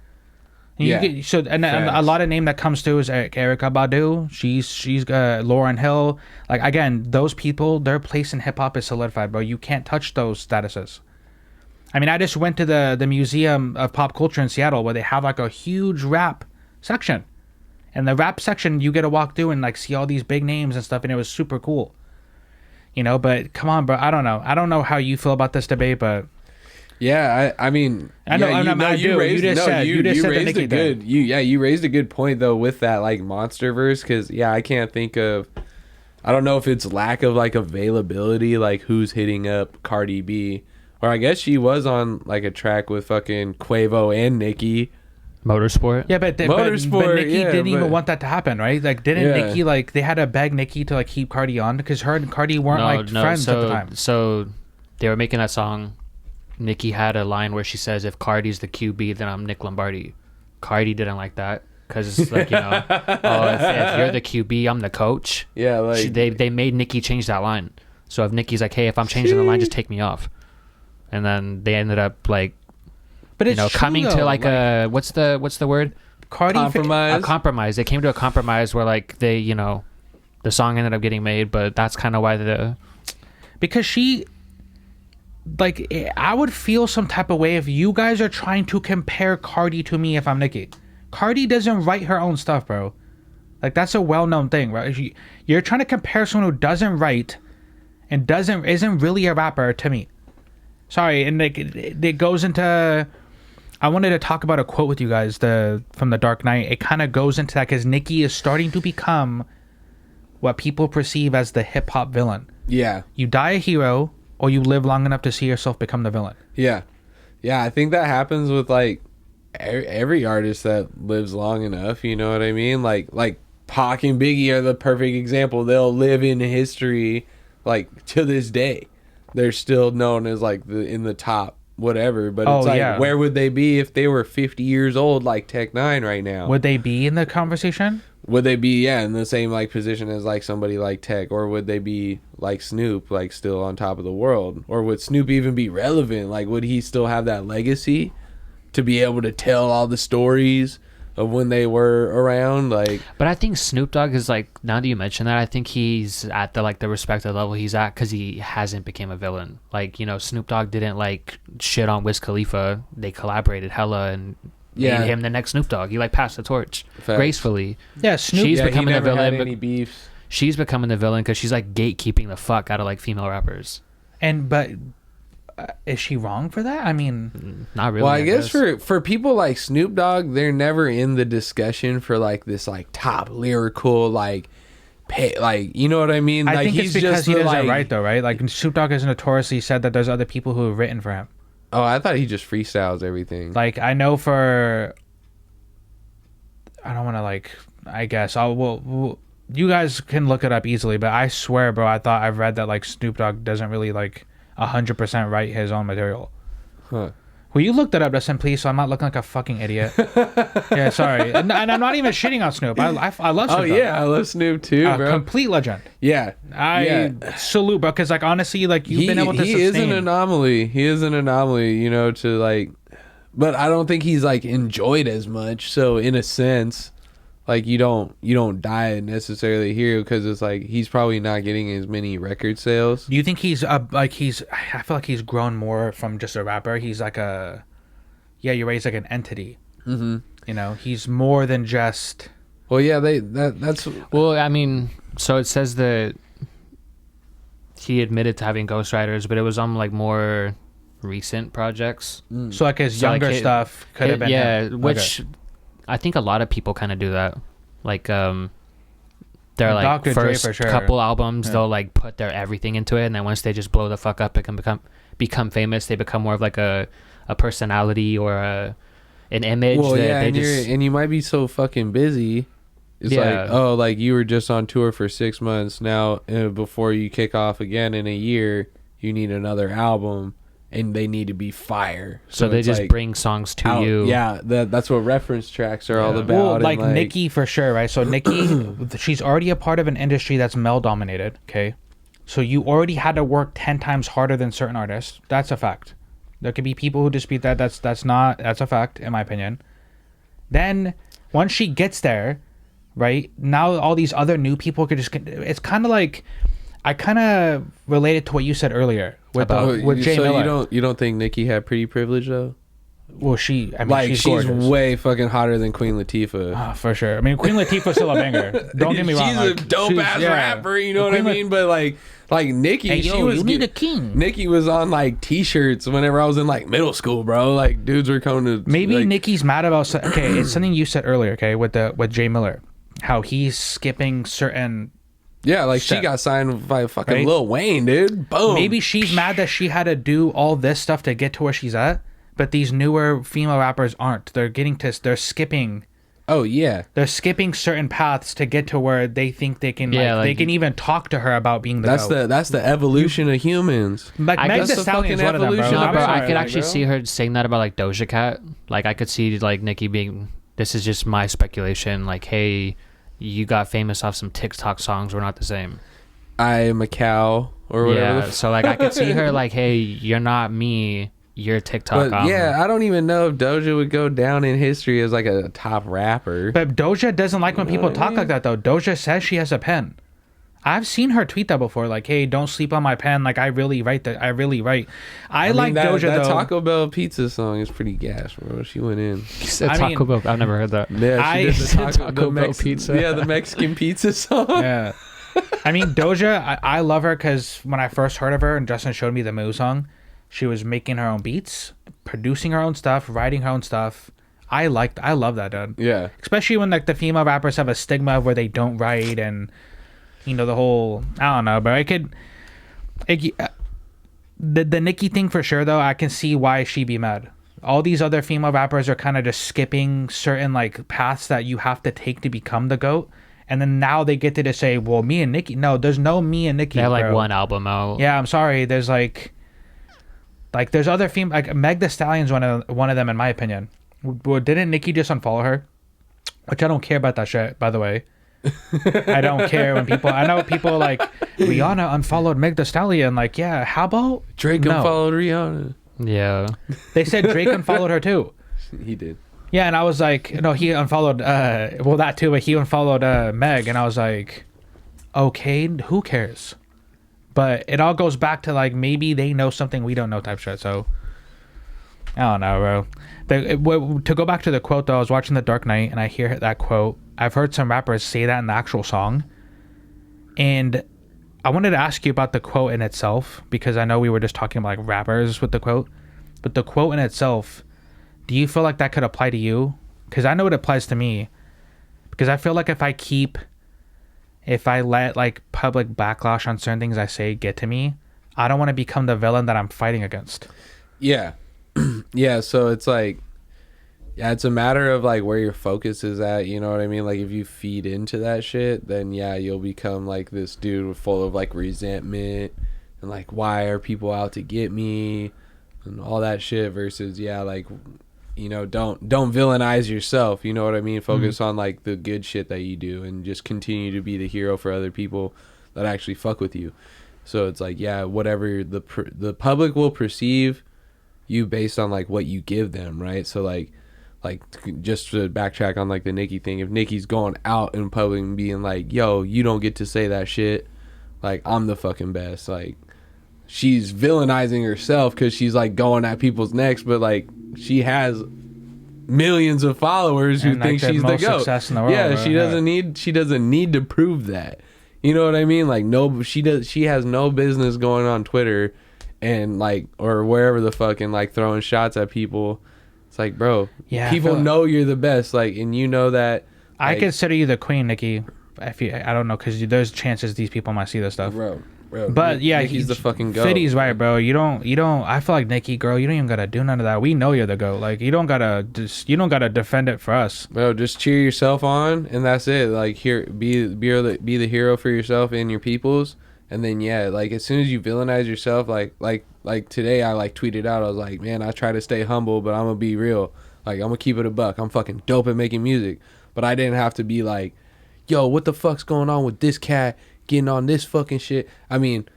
And Yeah. And a lot of name that comes through is Erykah Badu. She's Lauryn Hill. Like again, those people, their place in hip hop is solidified, bro. You can't touch those statuses. I mean, I just went to the Museum of Pop Culture in Seattle where they have like a huge rap section. And the rap section, you get to walk through and like see all these big names and stuff, and it was super cool. You know, but come on, bro. I don't know how you feel about this debate, but Yeah, I mean, I know, I do. You just said the raised Nicki a good, thing. you raised a good point though with that like monster verse, because I can't think of, I don't know if it's lack of like availability, like who's hitting up Cardi B, or I guess she was on like a track with fucking Quavo and Nicki. Motorsport. yeah, but Motorsport, Nicki yeah, didn't even but- want that to happen, right? Like, didn't Yeah. Nicki like they had to beg Nicki to like keep Cardi on because her and Cardi weren't friends at the time. So they were making that song. Nicki had a line where she says, "If Cardi's the QB, then I'm Nick Lombardi." Cardi didn't like that because it's like, you know, oh, if you're the QB, I'm the coach. Yeah, like They made Nicki change that line. So if Nicki's like, "Hey, if I'm changing the line, just take me off," and then they ended up like, But you it's know, true, coming though. to like a what's the word? Cardi compromise. A compromise. They came to a compromise where like they, you know, the song ended up getting made, but that's kind of why the because she like I would feel some type of way if you guys are trying to compare Cardi to me if I'm Nicki. Cardi doesn't write her own stuff, bro. Like that's a well-known thing, right? You're trying to compare someone who doesn't write and isn't really a rapper to me. Sorry, and like it goes into. I wanted to talk about a quote with you guys from The Dark Knight. It kind of goes into that because Nicki is starting to become what people perceive as the hip hop villain. yeah, You die a hero, or you live long enough to see yourself become the villain. yeah. I think that happens with like every artist that lives long enough. You know what I mean? Like Pac and Biggie are the perfect example. They'll live in history like to this day. They're still known as like in the top whatever. But it's like, where would they be if they were 50 years old, like Tech 9 right now? Would they be in the conversation? Would they be, in the same like position as like somebody like Tech, or would they be like Snoop, like still on top of the world? Or would Snoop even be relevant? Like, would he still have that legacy to be able to tell all the stories of when they were around? Like, but I think Snoop Dogg is like, now that you mention that, I think he's at the like the respected level he's at because he hasn't became a villain. Like, you know, Snoop Dogg didn't like shit on Wiz Khalifa. They collaborated hella and made him the next Snoop Dogg. He like passed the torch gracefully. Yeah, Snoop. She's becoming he never the villain. had any beefs. She's becoming the villain because she's like gatekeeping the fuck out of like female rappers. But is she wrong for that? I mean, not really. Well, I guess for people like Snoop Dogg, they're never in the discussion for like this like top lyrical like like, you know what I mean? I like, think he's it's because just he doesn't like, write though, right? Like Snoop Dogg has notoriously said that there's other people who have written for him. Oh, I thought he just freestyles everything. Like, I know for, I don't want to like, I guess we'll you guys can look it up easily, but I swear, bro, I've read that like Snoop Dogg doesn't really like 100% write his own material. Huh. Will you look that up, Dustin, please, so I'm not looking like a fucking idiot? Yeah, sorry. And I'm not even shitting on Snoop. I love Snoop Dogg. Yeah, I love Snoop too, bro. Complete legend. Yeah. I salute, bro, because like honestly, like you've been able to sustain. He is an anomaly. He is an anomaly, you know, to like, but I don't think he's like enjoyed as much. So in a sense, like you don't die necessarily here because it's like he's probably not getting as many record sales. Do you think he's I feel like he's grown more from just a rapper. He's like you're right, he's like an entity. Mm-hmm. You know, he's more than just. Well, yeah, that's. Well, I mean, so it says that he admitted to having ghostwriters, but it was on like more recent projects. So like his younger stuff could have been. Yeah, him. which. Okay. I think a lot of people kind of do that. Like, they're like Dr. first Dre for sure. couple albums, they'll like put their everything into it, and then once they just blow the fuck up, it can become famous. They become more of like a personality or an image. Well, that and you might be so fucking busy. It's like, oh, like you were just on tour for 6 months. Now, before you kick off again in a year, you need another album. And they need to be fire. So they just like, bring songs to you. Yeah, that's what reference tracks are all about. Well, like Nicki for sure, right? So Nicki, she's already a part of an industry that's male dominated, okay? So you already had to work 10 times harder than certain artists. That's a fact. There could be people who dispute that. That's a fact, in my opinion. Then, once she gets there, right, now all these other new people could just... It's kind of like... I kind of related to what you said earlier with Jay Miller. So you don't think Nicki had pretty privilege though? Well, she's gorgeous. Way fucking hotter than Queen Latifah. Oh, for sure. I mean, Queen Latifah's still a banger. Don't get me wrong. She's a dope ass rapper. You know what I mean? But like Nicki, hey, you need a king. Nicki was on like t-shirts whenever I was in like middle school, bro. Like dudes were coming to. Maybe like, Nicki's mad about. Okay, it's something you said earlier. Okay, with Jay Miller, how he's skipping certain. Yeah, like she got signed by fucking Lil Wayne, dude. Boom. Maybe she's mad that she had to do all this stuff to get to where she's at, but these newer female rappers aren't. They're skipping. Oh yeah. They're skipping certain paths to get to where they think they can. Yeah, like, they can even talk to her about being the. That's the evolution of humans. Like Meg Thee Stallion's one of them, bro. No, bro, I could actually see her saying that about like Doja Cat. Like I could see like Nicki being. This is just my speculation. Like, hey. You got famous off some TikTok songs. We're not the same. I am a cow or whatever. Yeah, so like I could see her like, hey, you're not me. You're TikTok. But yeah, I don't even know if Doja would go down in history as like a top rapper. But Doja doesn't like when people talk like that though. Doja says she has a pen. I've seen her tweet that before, like, "Hey, don't sleep on my pen. Like, I really write that. I really write." I mean, like Doja that though. Taco Bell pizza song is pretty gas, bro. She went in. Taco Bell. I've never heard that. Yeah, she did the Taco Bell pizza. Yeah, the Mexican pizza song. Yeah, I mean Doja. I love her because when I first heard of her and Justin showed me the Moo song, she was making her own beats, producing her own stuff, writing her own stuff. I love that, dude. Yeah, especially when like the female rappers have a stigma where they don't write and. You know, the whole, I don't know, but the Nicki thing for sure, though, I can see why she'd be mad. All these other female rappers are kind of just skipping certain, like, paths that you have to take to become the GOAT. And then now they get to just say, well, me and Nicki. No, there's no me and Nicki, They have, like, bro. one album out. Yeah, I'm sorry. There's, like, Like there's other like Meg Thee Stallion's one of them in my opinion. Well, didn't Nicki just unfollow her? Which I don't care about that shit, by the way. I don't care when people. I know people like Rihanna unfollowed Meg Thee Stallion. Like, yeah, how about Drake unfollowed Rihanna? Yeah, they said Drake unfollowed her too. He did. Yeah, and I was like, no, he unfollowed. Well, that too, but he unfollowed Meg, and I was like, okay, who cares? But it all goes back to like maybe they know something we don't know type shit. So I don't know, bro. To go back to the quote though, I was watching The Dark Knight and I hear that quote. I've heard some rappers say that in the actual song, and I wanted to ask you about the quote in itself because I know we were just talking about like rappers with the quote, but the quote in itself, do you feel like that could apply to you? Because I know it applies to me. Because I feel like if I let like public backlash on certain things I say get to me, I don't want to become the villain that I'm fighting against. Yeah. Yeah, so it's like, yeah, it's a matter of like where your focus is at, you know what I mean? Like if you feed into that shit, then yeah, you'll become like this dude full of like resentment and like why are people out to get me and all that shit versus yeah, like, you know, don't villainize yourself, you know what I mean? Focus on like the good shit that you do and just continue to be the hero for other people that actually fuck with you. So it's like, yeah, whatever the public will perceive you based on like what you give them, right? So like just to backtrack on like the Nicki thing, if Nicki's going out in public and being like, yo, you don't get to say that shit, like I'm the fucking best, like she's villainizing herself because she's like going at people's necks, but like she has millions of followers who think she's the GOAT. Yeah, she doesn't need to prove that, you know what I mean? Like no, she has no business going on Twitter and like or wherever the fucking like throwing shots at people. It's like, bro, yeah, people know you're the best, like, and you know that. I like, consider you the queen, Nicki. I don't know, because there's chances these people might see this stuff, bro. But yeah, Nicki's the fucking GOAT. Fiddy's right, bro. You don't. I feel like Nicki, girl, you don't even gotta do none of that. We know you're the GOAT. Like you don't gotta defend it for us, bro. Just cheer yourself on, and that's it. Like here, be the hero for yourself and your peoples. And then yeah, like as soon as you villainize yourself, like today I like tweeted out, I was like, man, I try to stay humble, but I'm gonna be real. Like I'm gonna keep it a buck. I'm fucking dope at making music. But I didn't have to be like, yo, what the fuck's going on with this cat getting on this fucking shit? I mean,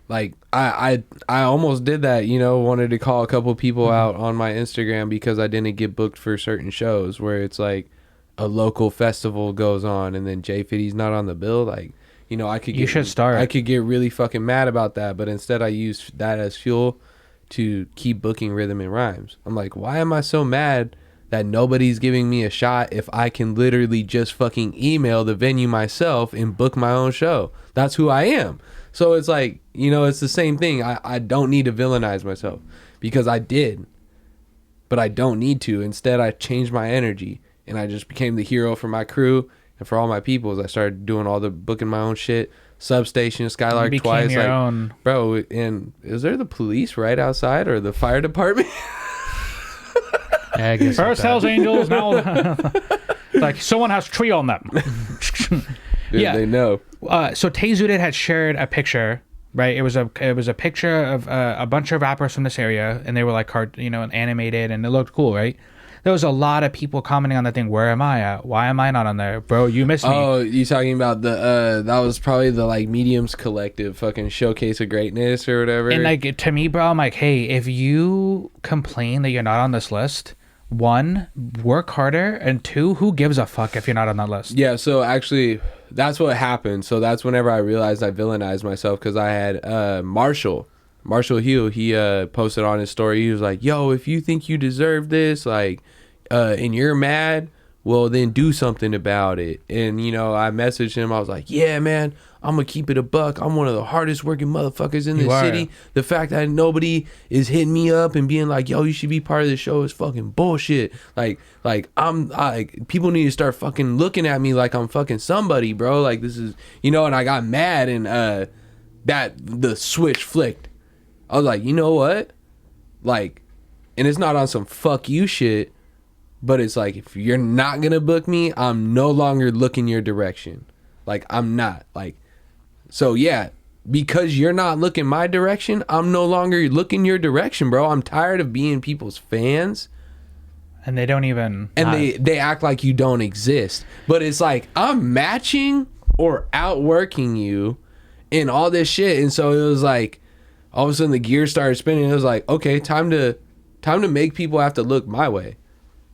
like I almost did that, you know, wanted to call a couple people out on my Instagram because I didn't get booked for certain shows where it's like a local festival goes on and then J Fiddy's not on the bill, like, you know, I could get really fucking mad about that, but instead I used that as fuel to keep booking rhythm and rhymes. I'm like, why am I so mad that nobody's giving me a shot if I can literally just fucking email the venue myself and book my own show? That's who I am. So it's like, you know, it's the same thing. I don't need to villainize myself because I did, but I don't need to. Instead, I changed my energy and I just became the hero for my crew. And for all my people, I started doing all the booking my own shit. Substation, Skylark twice. Your like, own. Bro, and is there the police right outside or the fire department? Yeah, I guess first Hells Angels, now like someone has tree on them. Dude, yeah, they know. So Taye Zooited had shared a picture, right? It was a picture of a bunch of rappers from this area, and they were like animated, and it looked cool, right? There was a lot of people commenting on that thing. Where am I at? Why am I not on there? Bro, you missed me. Oh, you talking about the that was probably the like Mediums Collective fucking showcase of greatness or whatever. And like to me, bro, I'm like, hey, if you complain that you're not on this list, one, work harder, and two, who gives a fuck if you're not on that list? Yeah, so actually that's what happened. So that's whenever I realized I villainized myself because I had Marshall Hill, he posted on his story, he was like, yo, if you think you deserve this, like and you're mad, well then do something about it. And you know, I messaged him, I was like, yeah man, I'm gonna keep it a buck, I'm one of the hardest working motherfuckers in this city. The fact that nobody is hitting me up and being like, yo, you should be part of the show is fucking bullshit. Like people need to start fucking looking at me like I'm fucking somebody, bro. Like this is, you know. And I got mad and that the switch flicked. I was like, you know what? Like, and it's not on some fuck you shit, but it's like, if you're not going to book me, I'm no longer looking your direction. Like, I'm not. Like, so yeah, because you're not looking my direction, I'm no longer looking your direction, bro. I'm tired of being people's fans. And they don't even... And they act like you don't exist. But it's like, I'm matching or outworking you in all this shit. And so it was like, all of a sudden the gears started spinning. It was like, okay, time to make people have to look my way.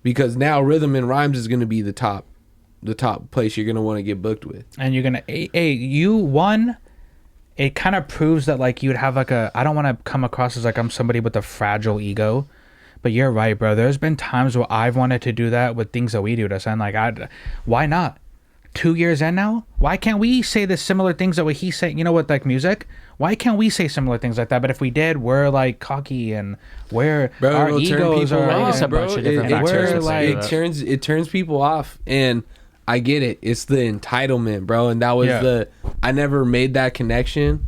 Because now rhythm and rhymes is going to be the top place you're going to want to get booked with. And you're going to... It kind of proves that, like, you'd have, like, I don't want to come across as, like, I'm somebody with a fragile ego. But you're right, bro. There's been times where I've wanted to do that with things that we do to sound like, why not? 2 years in now? Why can't we say the similar things that he's saying, with, like, music? Why can't we say similar things like that? But if we did, we're, like, cocky and our egos are... It's a bunch of different factors. It turns people off, and... I get it. It's the entitlement, bro. And that was I never made that connection.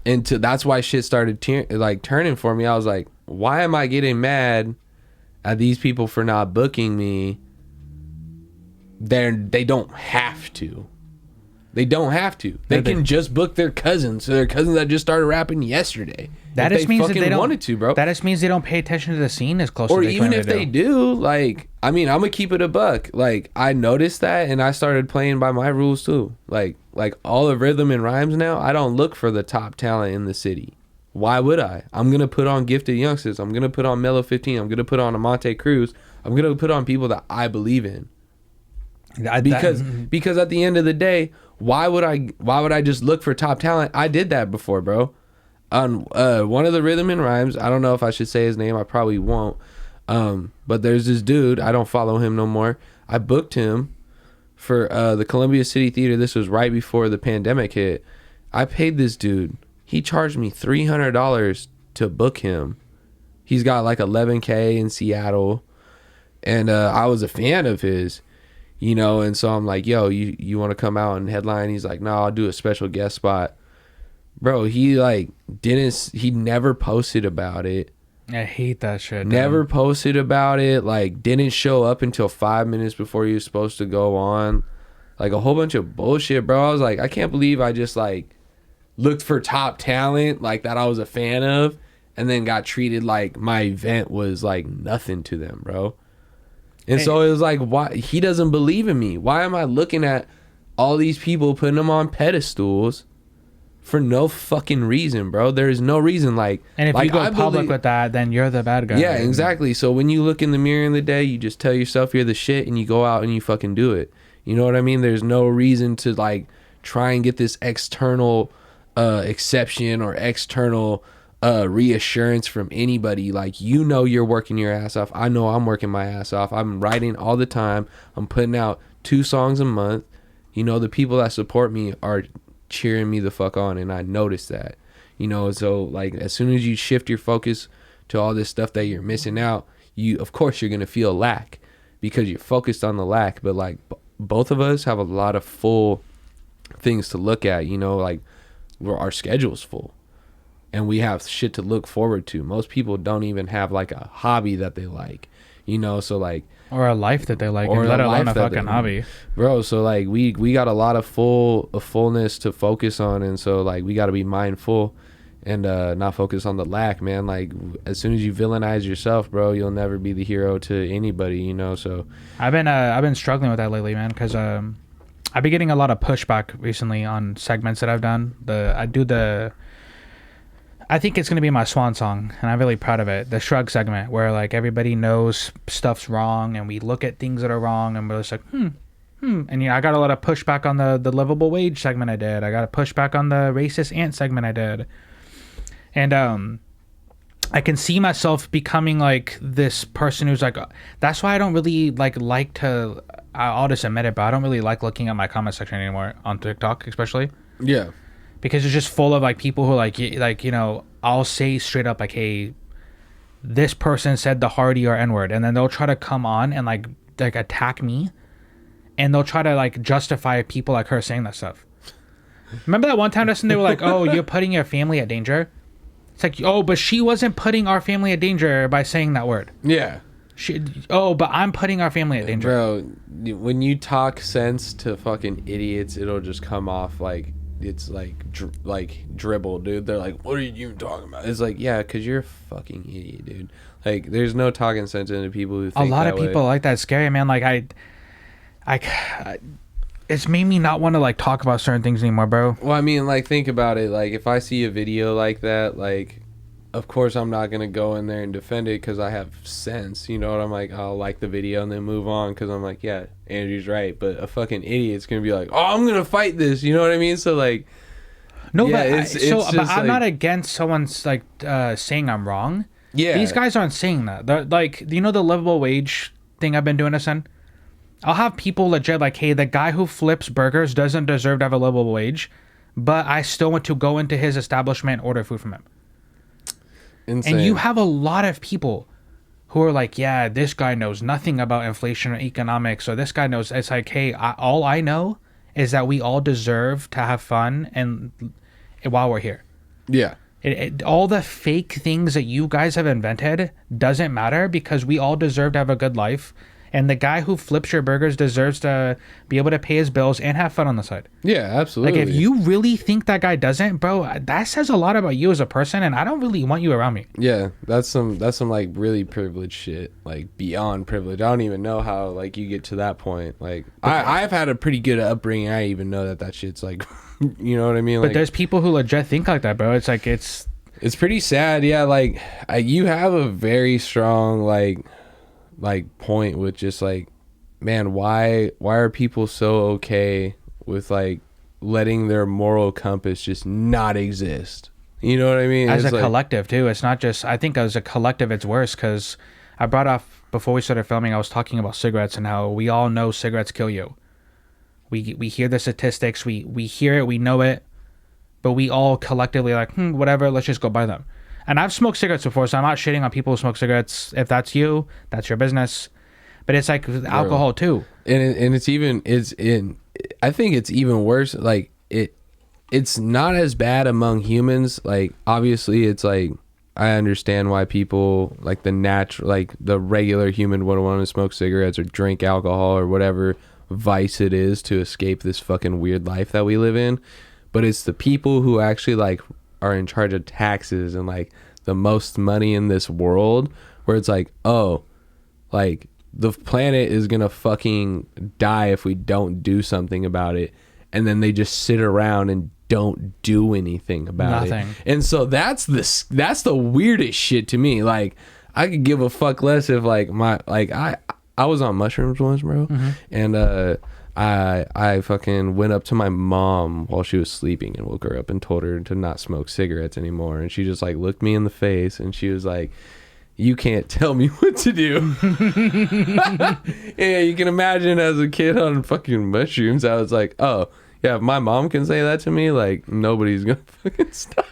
And that's why shit started turning for me. I was like, why am I getting mad at these people for not booking me? They don't have to. They don't have to. They can just book their cousins. So their cousins that just started rapping yesterday. That just means that they don't wanted to, bro. That just means they don't pay attention to the scene as close. Or even if they do, like, I mean, I'm gonna keep it a buck. Like, I noticed that, and I started playing by my rules too. Like all the rhythm and rhymes now, I don't look for the top talent in the city. Why would I? I'm gonna put on Gifted Youngsters. I'm gonna put on Mellow 15. I'm gonna put on Amante Cruz. I'm gonna put on people that I believe in. Because at the end of the day, why would I just look for top talent? I did that before, bro. On one of the rhythm and rhymes, I don't know if I should say his name. I probably won't. But there's this dude. I don't follow him no more. I booked him for the Columbia City Theater. This was right before the pandemic hit. I paid this dude. He charged me $300 to book him. He's got like 11K in Seattle, and I was a fan of his. And so I'm like, yo, you want to come out and headline? He's like, no, I'll do a special guest spot. Bro, he never posted about it. I hate that shit. Never posted about it. Like, didn't show up until 5 minutes before he was supposed to go on. Like, a whole bunch of bullshit, bro. I was like, I can't believe I just, like, looked for top talent, like, that I was a fan of, and then got treated like my event was, like, nothing to them, bro. And so it was like, why he doesn't believe in me? Why am I looking at all these people, putting them on pedestals for no fucking reason, bro? There is no reason. Like, and if you go public with that, then you're the bad guy. Yeah, exactly. So when you look in the mirror in the day, you just tell yourself you're the shit, and you go out and you fucking do it. You know what I mean? There's no reason to, like, try and get this external exception or external reassurance from anybody. Like, you're working your ass off. I know I'm working my ass off. I'm writing all the time. I'm putting out 2 songs a month. The people that support me are cheering me the fuck on, and I noticed that. So, like, as soon as you shift your focus to all this stuff that you're missing out, of course you're gonna feel lack because you're focused on the lack. But, like, both of us have a lot of full things to look at. Like, our schedule's full, and we have shit to look forward to. Most people don't even have, like, a hobby that they like, so, like, or a life that they like, or let alone a fucking hobby, bro. So, like, we got a lot of fullness to focus on, and so, like, we got to be mindful and not focus on the lack, man. Like, as soon as you villainize yourself, bro, you'll never be the hero to anybody, so I've been struggling with that lately, man, because I've been getting a lot of pushback recently on segments that I've done. I think it's going to be my swan song, and I'm really proud of it. The Shrug segment, where, like, everybody knows stuff's wrong, and we look at things that are wrong, and we're just like, And, I got a lot of pushback on the livable wage segment I did. I got a pushback on the racist ant segment I did. And I can see myself becoming, like, this person who's like, that's why I don't really, like to, I'll just admit it, but I don't really like looking at my comment section anymore on TikTok, especially. Yeah. Because it's just full of, like, people who I'll say straight up, like, hey, this person said the Hardy or N-word, and then they'll try to come on and like attack me, and they'll try to, like, justify people like her saying that stuff. Remember that one time, Dustin, they were like, oh, you're putting your family at danger? It's like, oh, but she wasn't putting our family at danger by saying that word. Yeah. But I'm putting our family at danger. Bro, when you talk sense to fucking idiots, it'll just come off like it's like dribble, dude. They're like, what are you even talking about? It's like, yeah, because you're a fucking idiot, dude. Like, there's no talking sense into people who think a lot that of people way. like that. It's scary, man. Like I it's made me not want to like talk about certain things anymore, bro. Well, I mean, like, think about it. Like, if I see a video like that, like, of course I'm not gonna go in there and defend it because I have sense. You know what I'm like? I'll like the video and then move on because I'm like, yeah, Andrew's right. But a fucking idiot's gonna be like, oh, I'm gonna fight this. You know what I mean? So like, no, yeah, but but I'm not against someone's like saying I'm wrong. Yeah, these guys aren't saying that. They're like, you know, the livable wage thing I've been doing this in. I'll have people legit like, hey, the guy who flips burgers doesn't deserve to have a livable wage, but I still want to go into his establishment and order food from him. insane. And you have a lot of people who are like, yeah, this guy knows nothing about inflation or economics, or this guy knows. It's like, hey, all I know is that we all deserve to have fun and while we're here. Yeah. All the fake things that you guys have invented doesn't matter because we all deserve to have a good life. And the guy who flips your burgers deserves to be able to pay his bills and have fun on the side. Yeah, absolutely. Like, if you really think that guy doesn't, bro, that says a lot about you as a person, and I don't really want you around me. Yeah, that's some like really privileged shit, like beyond privilege. I don't even know how like you get to that point. Like, I've had a pretty good upbringing. I even know that shit's like, you know what I mean? But like, there's people who legit think like that, bro. It's like it's pretty sad. Yeah, like you have a very strong like point with just like, man, why are people so okay with like letting their moral compass just not exist? You know what I mean? As it's a like, collective too. It's not just, I think as a collective it's worse because I brought up before we started filming, I was talking about cigarettes and how we all know cigarettes kill you. We hear the statistics, we hear it, we know it, but we all collectively like, whatever, let's just go buy them. And I've smoked cigarettes before, so I'm not shitting on people who smoke cigarettes. If that's you, that's your business. But it's like alcohol too. And I think it's even worse. Like it's not as bad among humans. Like, obviously it's like, I understand why people like the regular human would want to smoke cigarettes or drink alcohol or whatever vice it is to escape this fucking weird life that we live in. But it's the people who actually like are in charge of taxes and like the most money in this world, where it's like, oh, like the planet is gonna fucking die if we don't do something about it, and then they just sit around and don't do anything about it. And so that's the weirdest shit to me. Like, I could give a fuck less if like I was on mushrooms once, bro, and I fucking went up to my mom while she was sleeping and woke her up and told her to not smoke cigarettes anymore. And she just like looked me in the face and she was like, you can't tell me what to do. Yeah, you can imagine as a kid on fucking mushrooms, I was like, oh, yeah, if my mom can say that to me, like, nobody's gonna fucking stop.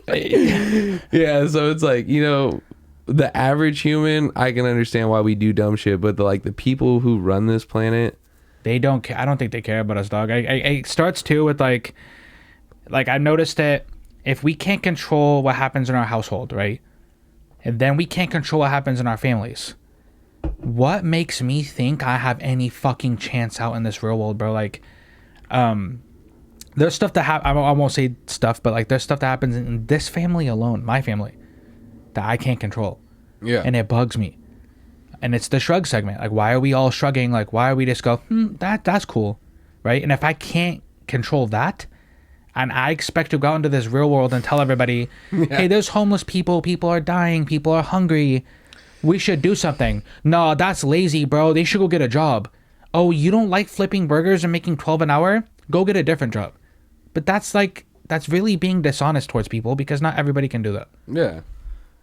Yeah, so it's like, you know, the average human, I can understand why we do dumb shit, but the people who run this planet, they don't care. I don't think they care about us, dog. It starts too with like I've noticed that if we can't control what happens in our household, right, and then we can't control what happens in our families, what makes me think I have any fucking chance out in this real world, bro? Like, there's stuff that I won't say stuff, but like there's stuff that happens in this family alone, my family, that I can't control. Yeah, and it bugs me. And it's the shrug segment. Like, why are we all shrugging? Like, why are we just go, that's cool, right? And if I can't control that, and I expect to go out into this real world and tell everybody, hey, there's homeless people, people are dying, people are hungry, we should do something. No, that's lazy, bro. They should go get a job. Oh, you don't like flipping burgers and making $12 an hour? Go get a different job. But that's really being dishonest towards people because not everybody can do that. Yeah.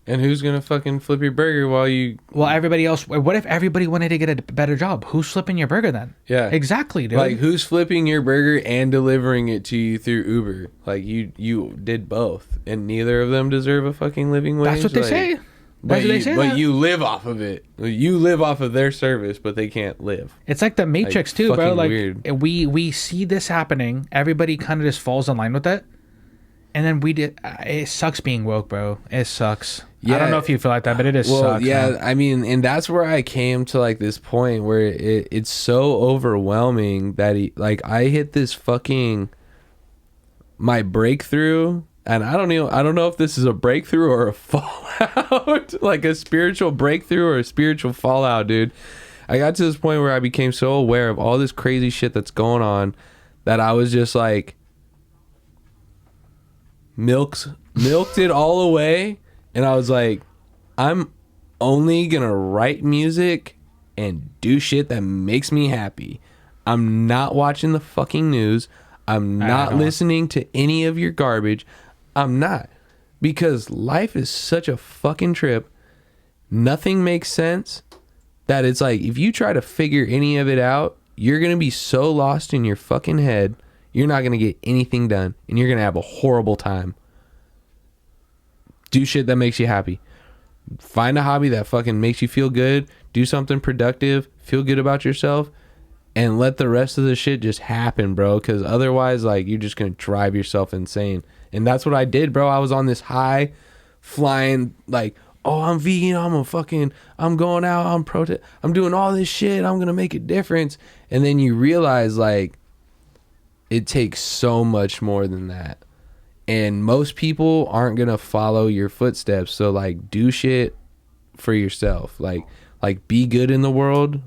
And who's gonna fucking flip your burger while you... Well, everybody else... What if everybody wanted to get a better job? Who's flipping your burger then? Yeah. Exactly, dude. Like, who's flipping your burger and delivering it to you through Uber? Like, you did both, and neither of them deserve a fucking living wage? That's what they say. That's what they say. But you live off of it. You live off of their service, but they can't live. It's like the Matrix, too, bro. Like, weird. we see this happening. Everybody kind of just falls in line with it. And then it sucks being woke, bro. It sucks. Yeah. I don't know if you feel like that, but it is sucks. Yeah, man. I mean, and that's where I came to like this point where it's so overwhelming that I hit this fucking my breakthrough, and I don't know if this is a breakthrough or a fallout, like a spiritual breakthrough or a spiritual fallout, dude. I got to this point where I became so aware of all this crazy shit that's going on that I was just like milked it all away, and I was like, I'm only gonna write music and do shit that makes me happy. I'm not watching the fucking news. I'm not listening to any of your garbage. I'm not. Because life is such a fucking trip. Nothing makes sense. That it's like, if you try to figure any of it out, you're going to be so lost in your fucking head, you're not going to get anything done. And you're going to have a horrible time. Do shit that makes you happy. Find a hobby that fucking makes you feel good. Do something productive. Feel good about yourself. And let the rest of the shit just happen, bro. Because otherwise, like, you're just going to drive yourself insane. And that's what I did, bro. I was on this high flying, like, oh, I'm vegan. I'm going out. I'm doing all this shit. I'm going to make a difference. And then you realize, like, it takes so much more than that. And most people aren't going to follow your footsteps. So, like, do shit for yourself. Like be good in the world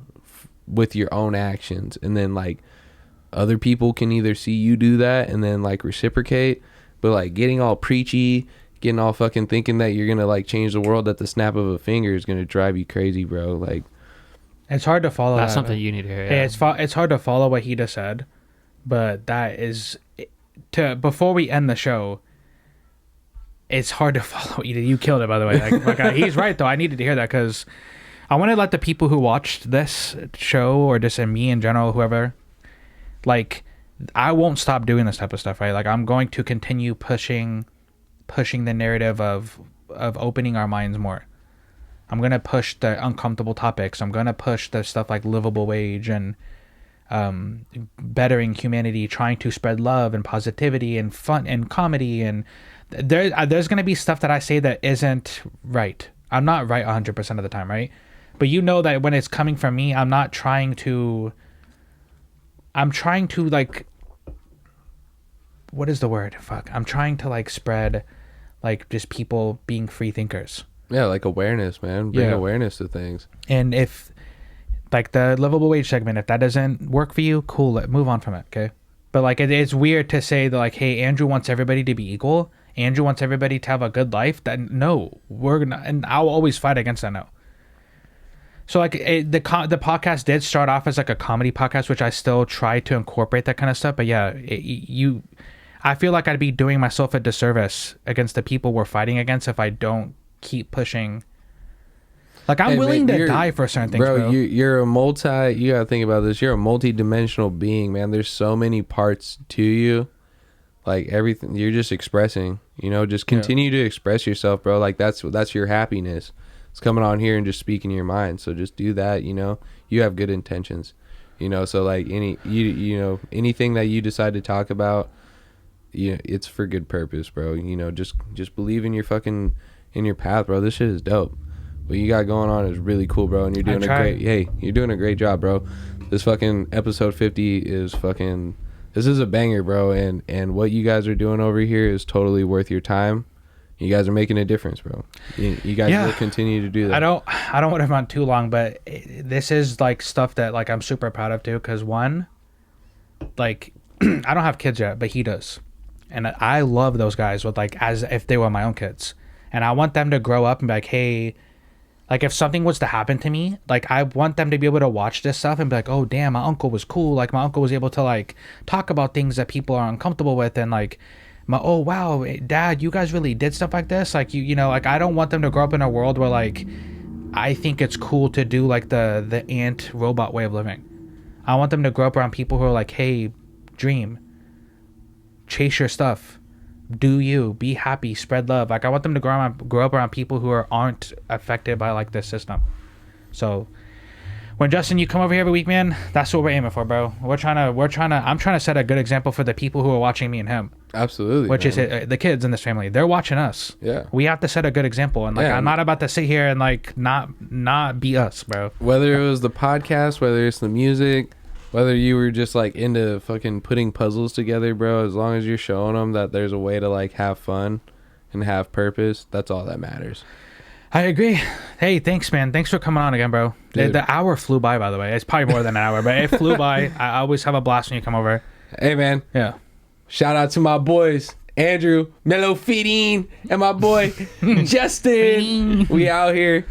with your own actions, and then like other people can either see you do that and then like reciprocate. But like getting all preachy, getting all fucking thinking that you're gonna like change the world at the snap of a finger is gonna drive you crazy, bro. Like, it's hard to follow. That's something you need to hear. Yeah. It's hard to follow what he just said, but that is before we end the show. It's hard to follow. You killed it, by the way. Like, he's right though. I needed to hear that because I want to let the people who watched this show, or just me in general, whoever, like, I won't stop doing this type of stuff, right? Like, I'm going to continue pushing the narrative of opening our minds more. I'm going to push the uncomfortable topics. I'm going to push the stuff like livable wage and bettering humanity, trying to spread love and positivity and fun and comedy. And there's going to be stuff that I say that isn't right. I'm not right 100% of the time, right? But you know that when it's coming from me, I'm trying to like, what is the word? Fuck. I'm trying to like spread like just people being free thinkers. Yeah, like awareness, man. Bring awareness to things. And if like the livable wage segment, if that doesn't work for you, cool, move on from it, okay? But like it's weird to say that like, hey, Andrew wants everybody to be equal. Andrew wants everybody to have a good life. That no, we're gonna, and I'll always fight against that. No. So like the podcast did start off as like a comedy podcast, which I still try to incorporate that kind of stuff. But yeah, I feel like I'd be doing myself a disservice against the people we're fighting against if I don't keep pushing. Like I'm willing to die for certain things, bro. You're a you gotta think about this. You're a multi-dimensional being, man. There's so many parts to you. Like everything, you're just expressing. Just continue to express yourself, bro. Like that's your happiness. It's coming on here and just speaking your mind. So just do that. You have good intentions. So like anything that you decide to talk about, it's for good purpose, bro. Just believe in your fucking in your path, bro. This shit is dope. What you got going on is really cool, bro. And you're doing a great job, bro. This fucking episode 50 is fucking. This is a banger, bro. And what you guys are doing over here is totally worth your time. You guys are making a difference, bro. You guys will continue to do that. I don't want to run too long, but this is like stuff that like I'm super proud of too. Because one, like I don't have kids yet, but he does, and I love those guys with like as if they were my own kids, and I want them to grow up and be like, hey, like if something was to happen to me, like I want them to be able to watch this stuff and be like, oh damn, my uncle was cool. Like my uncle was able to like talk about things that people are uncomfortable with, and like. Oh wow, Dad, you guys really did stuff like this. Like like I don't want them to grow up in a world where like I think it's cool to do like the ant robot way of living. I want them to grow up around people who are like, hey, dream, chase your stuff, do you, be happy, spread love. Like I want them to grow up around people who aren't affected by like this system. So when Justin, you come over here every week, man, that's what we're aiming for, bro. I'm trying to set a good example for the people who are watching me and him. Absolutely. Which is the kids in this family. They're watching us. Yeah. We have to set a good example. And like, I'm not about to sit here and like not be us, bro. Whether it was the podcast, whether it's the music, Whether you were just like into fucking putting puzzles together, bro, as long as you're showing them that there's a way to like have fun and have purpose, that's all that matters. I agree. Hey, thanks, man. Thanks for coming on again, bro. The hour flew by the way. It's probably more than an hour, but it flew by. I always have a blast when you come over. Hey, man. Yeah. Shout out to my boys, Andrew, Mellow Fiddy, and my boy, Justin. We out here.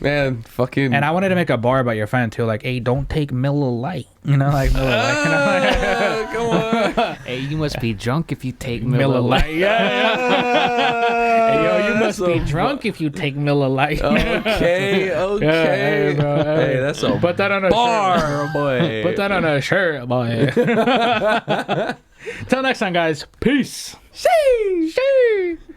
Man, fucking. And I wanted to make a bar about your friend too, like, hey, don't take Miller Lite. You know, like Miller Lite. You know? Come on. Hey, you must be drunk if you take Miller Lite. Yeah. Hey, yo, you must So be drunk if you take Miller Lite. Okay. Yeah, hey, bro, hey. Hey, that's a Put that on a bar, shirt. boy. Put that on a shirt, boy. Till next time, guys. Peace. Sheesh.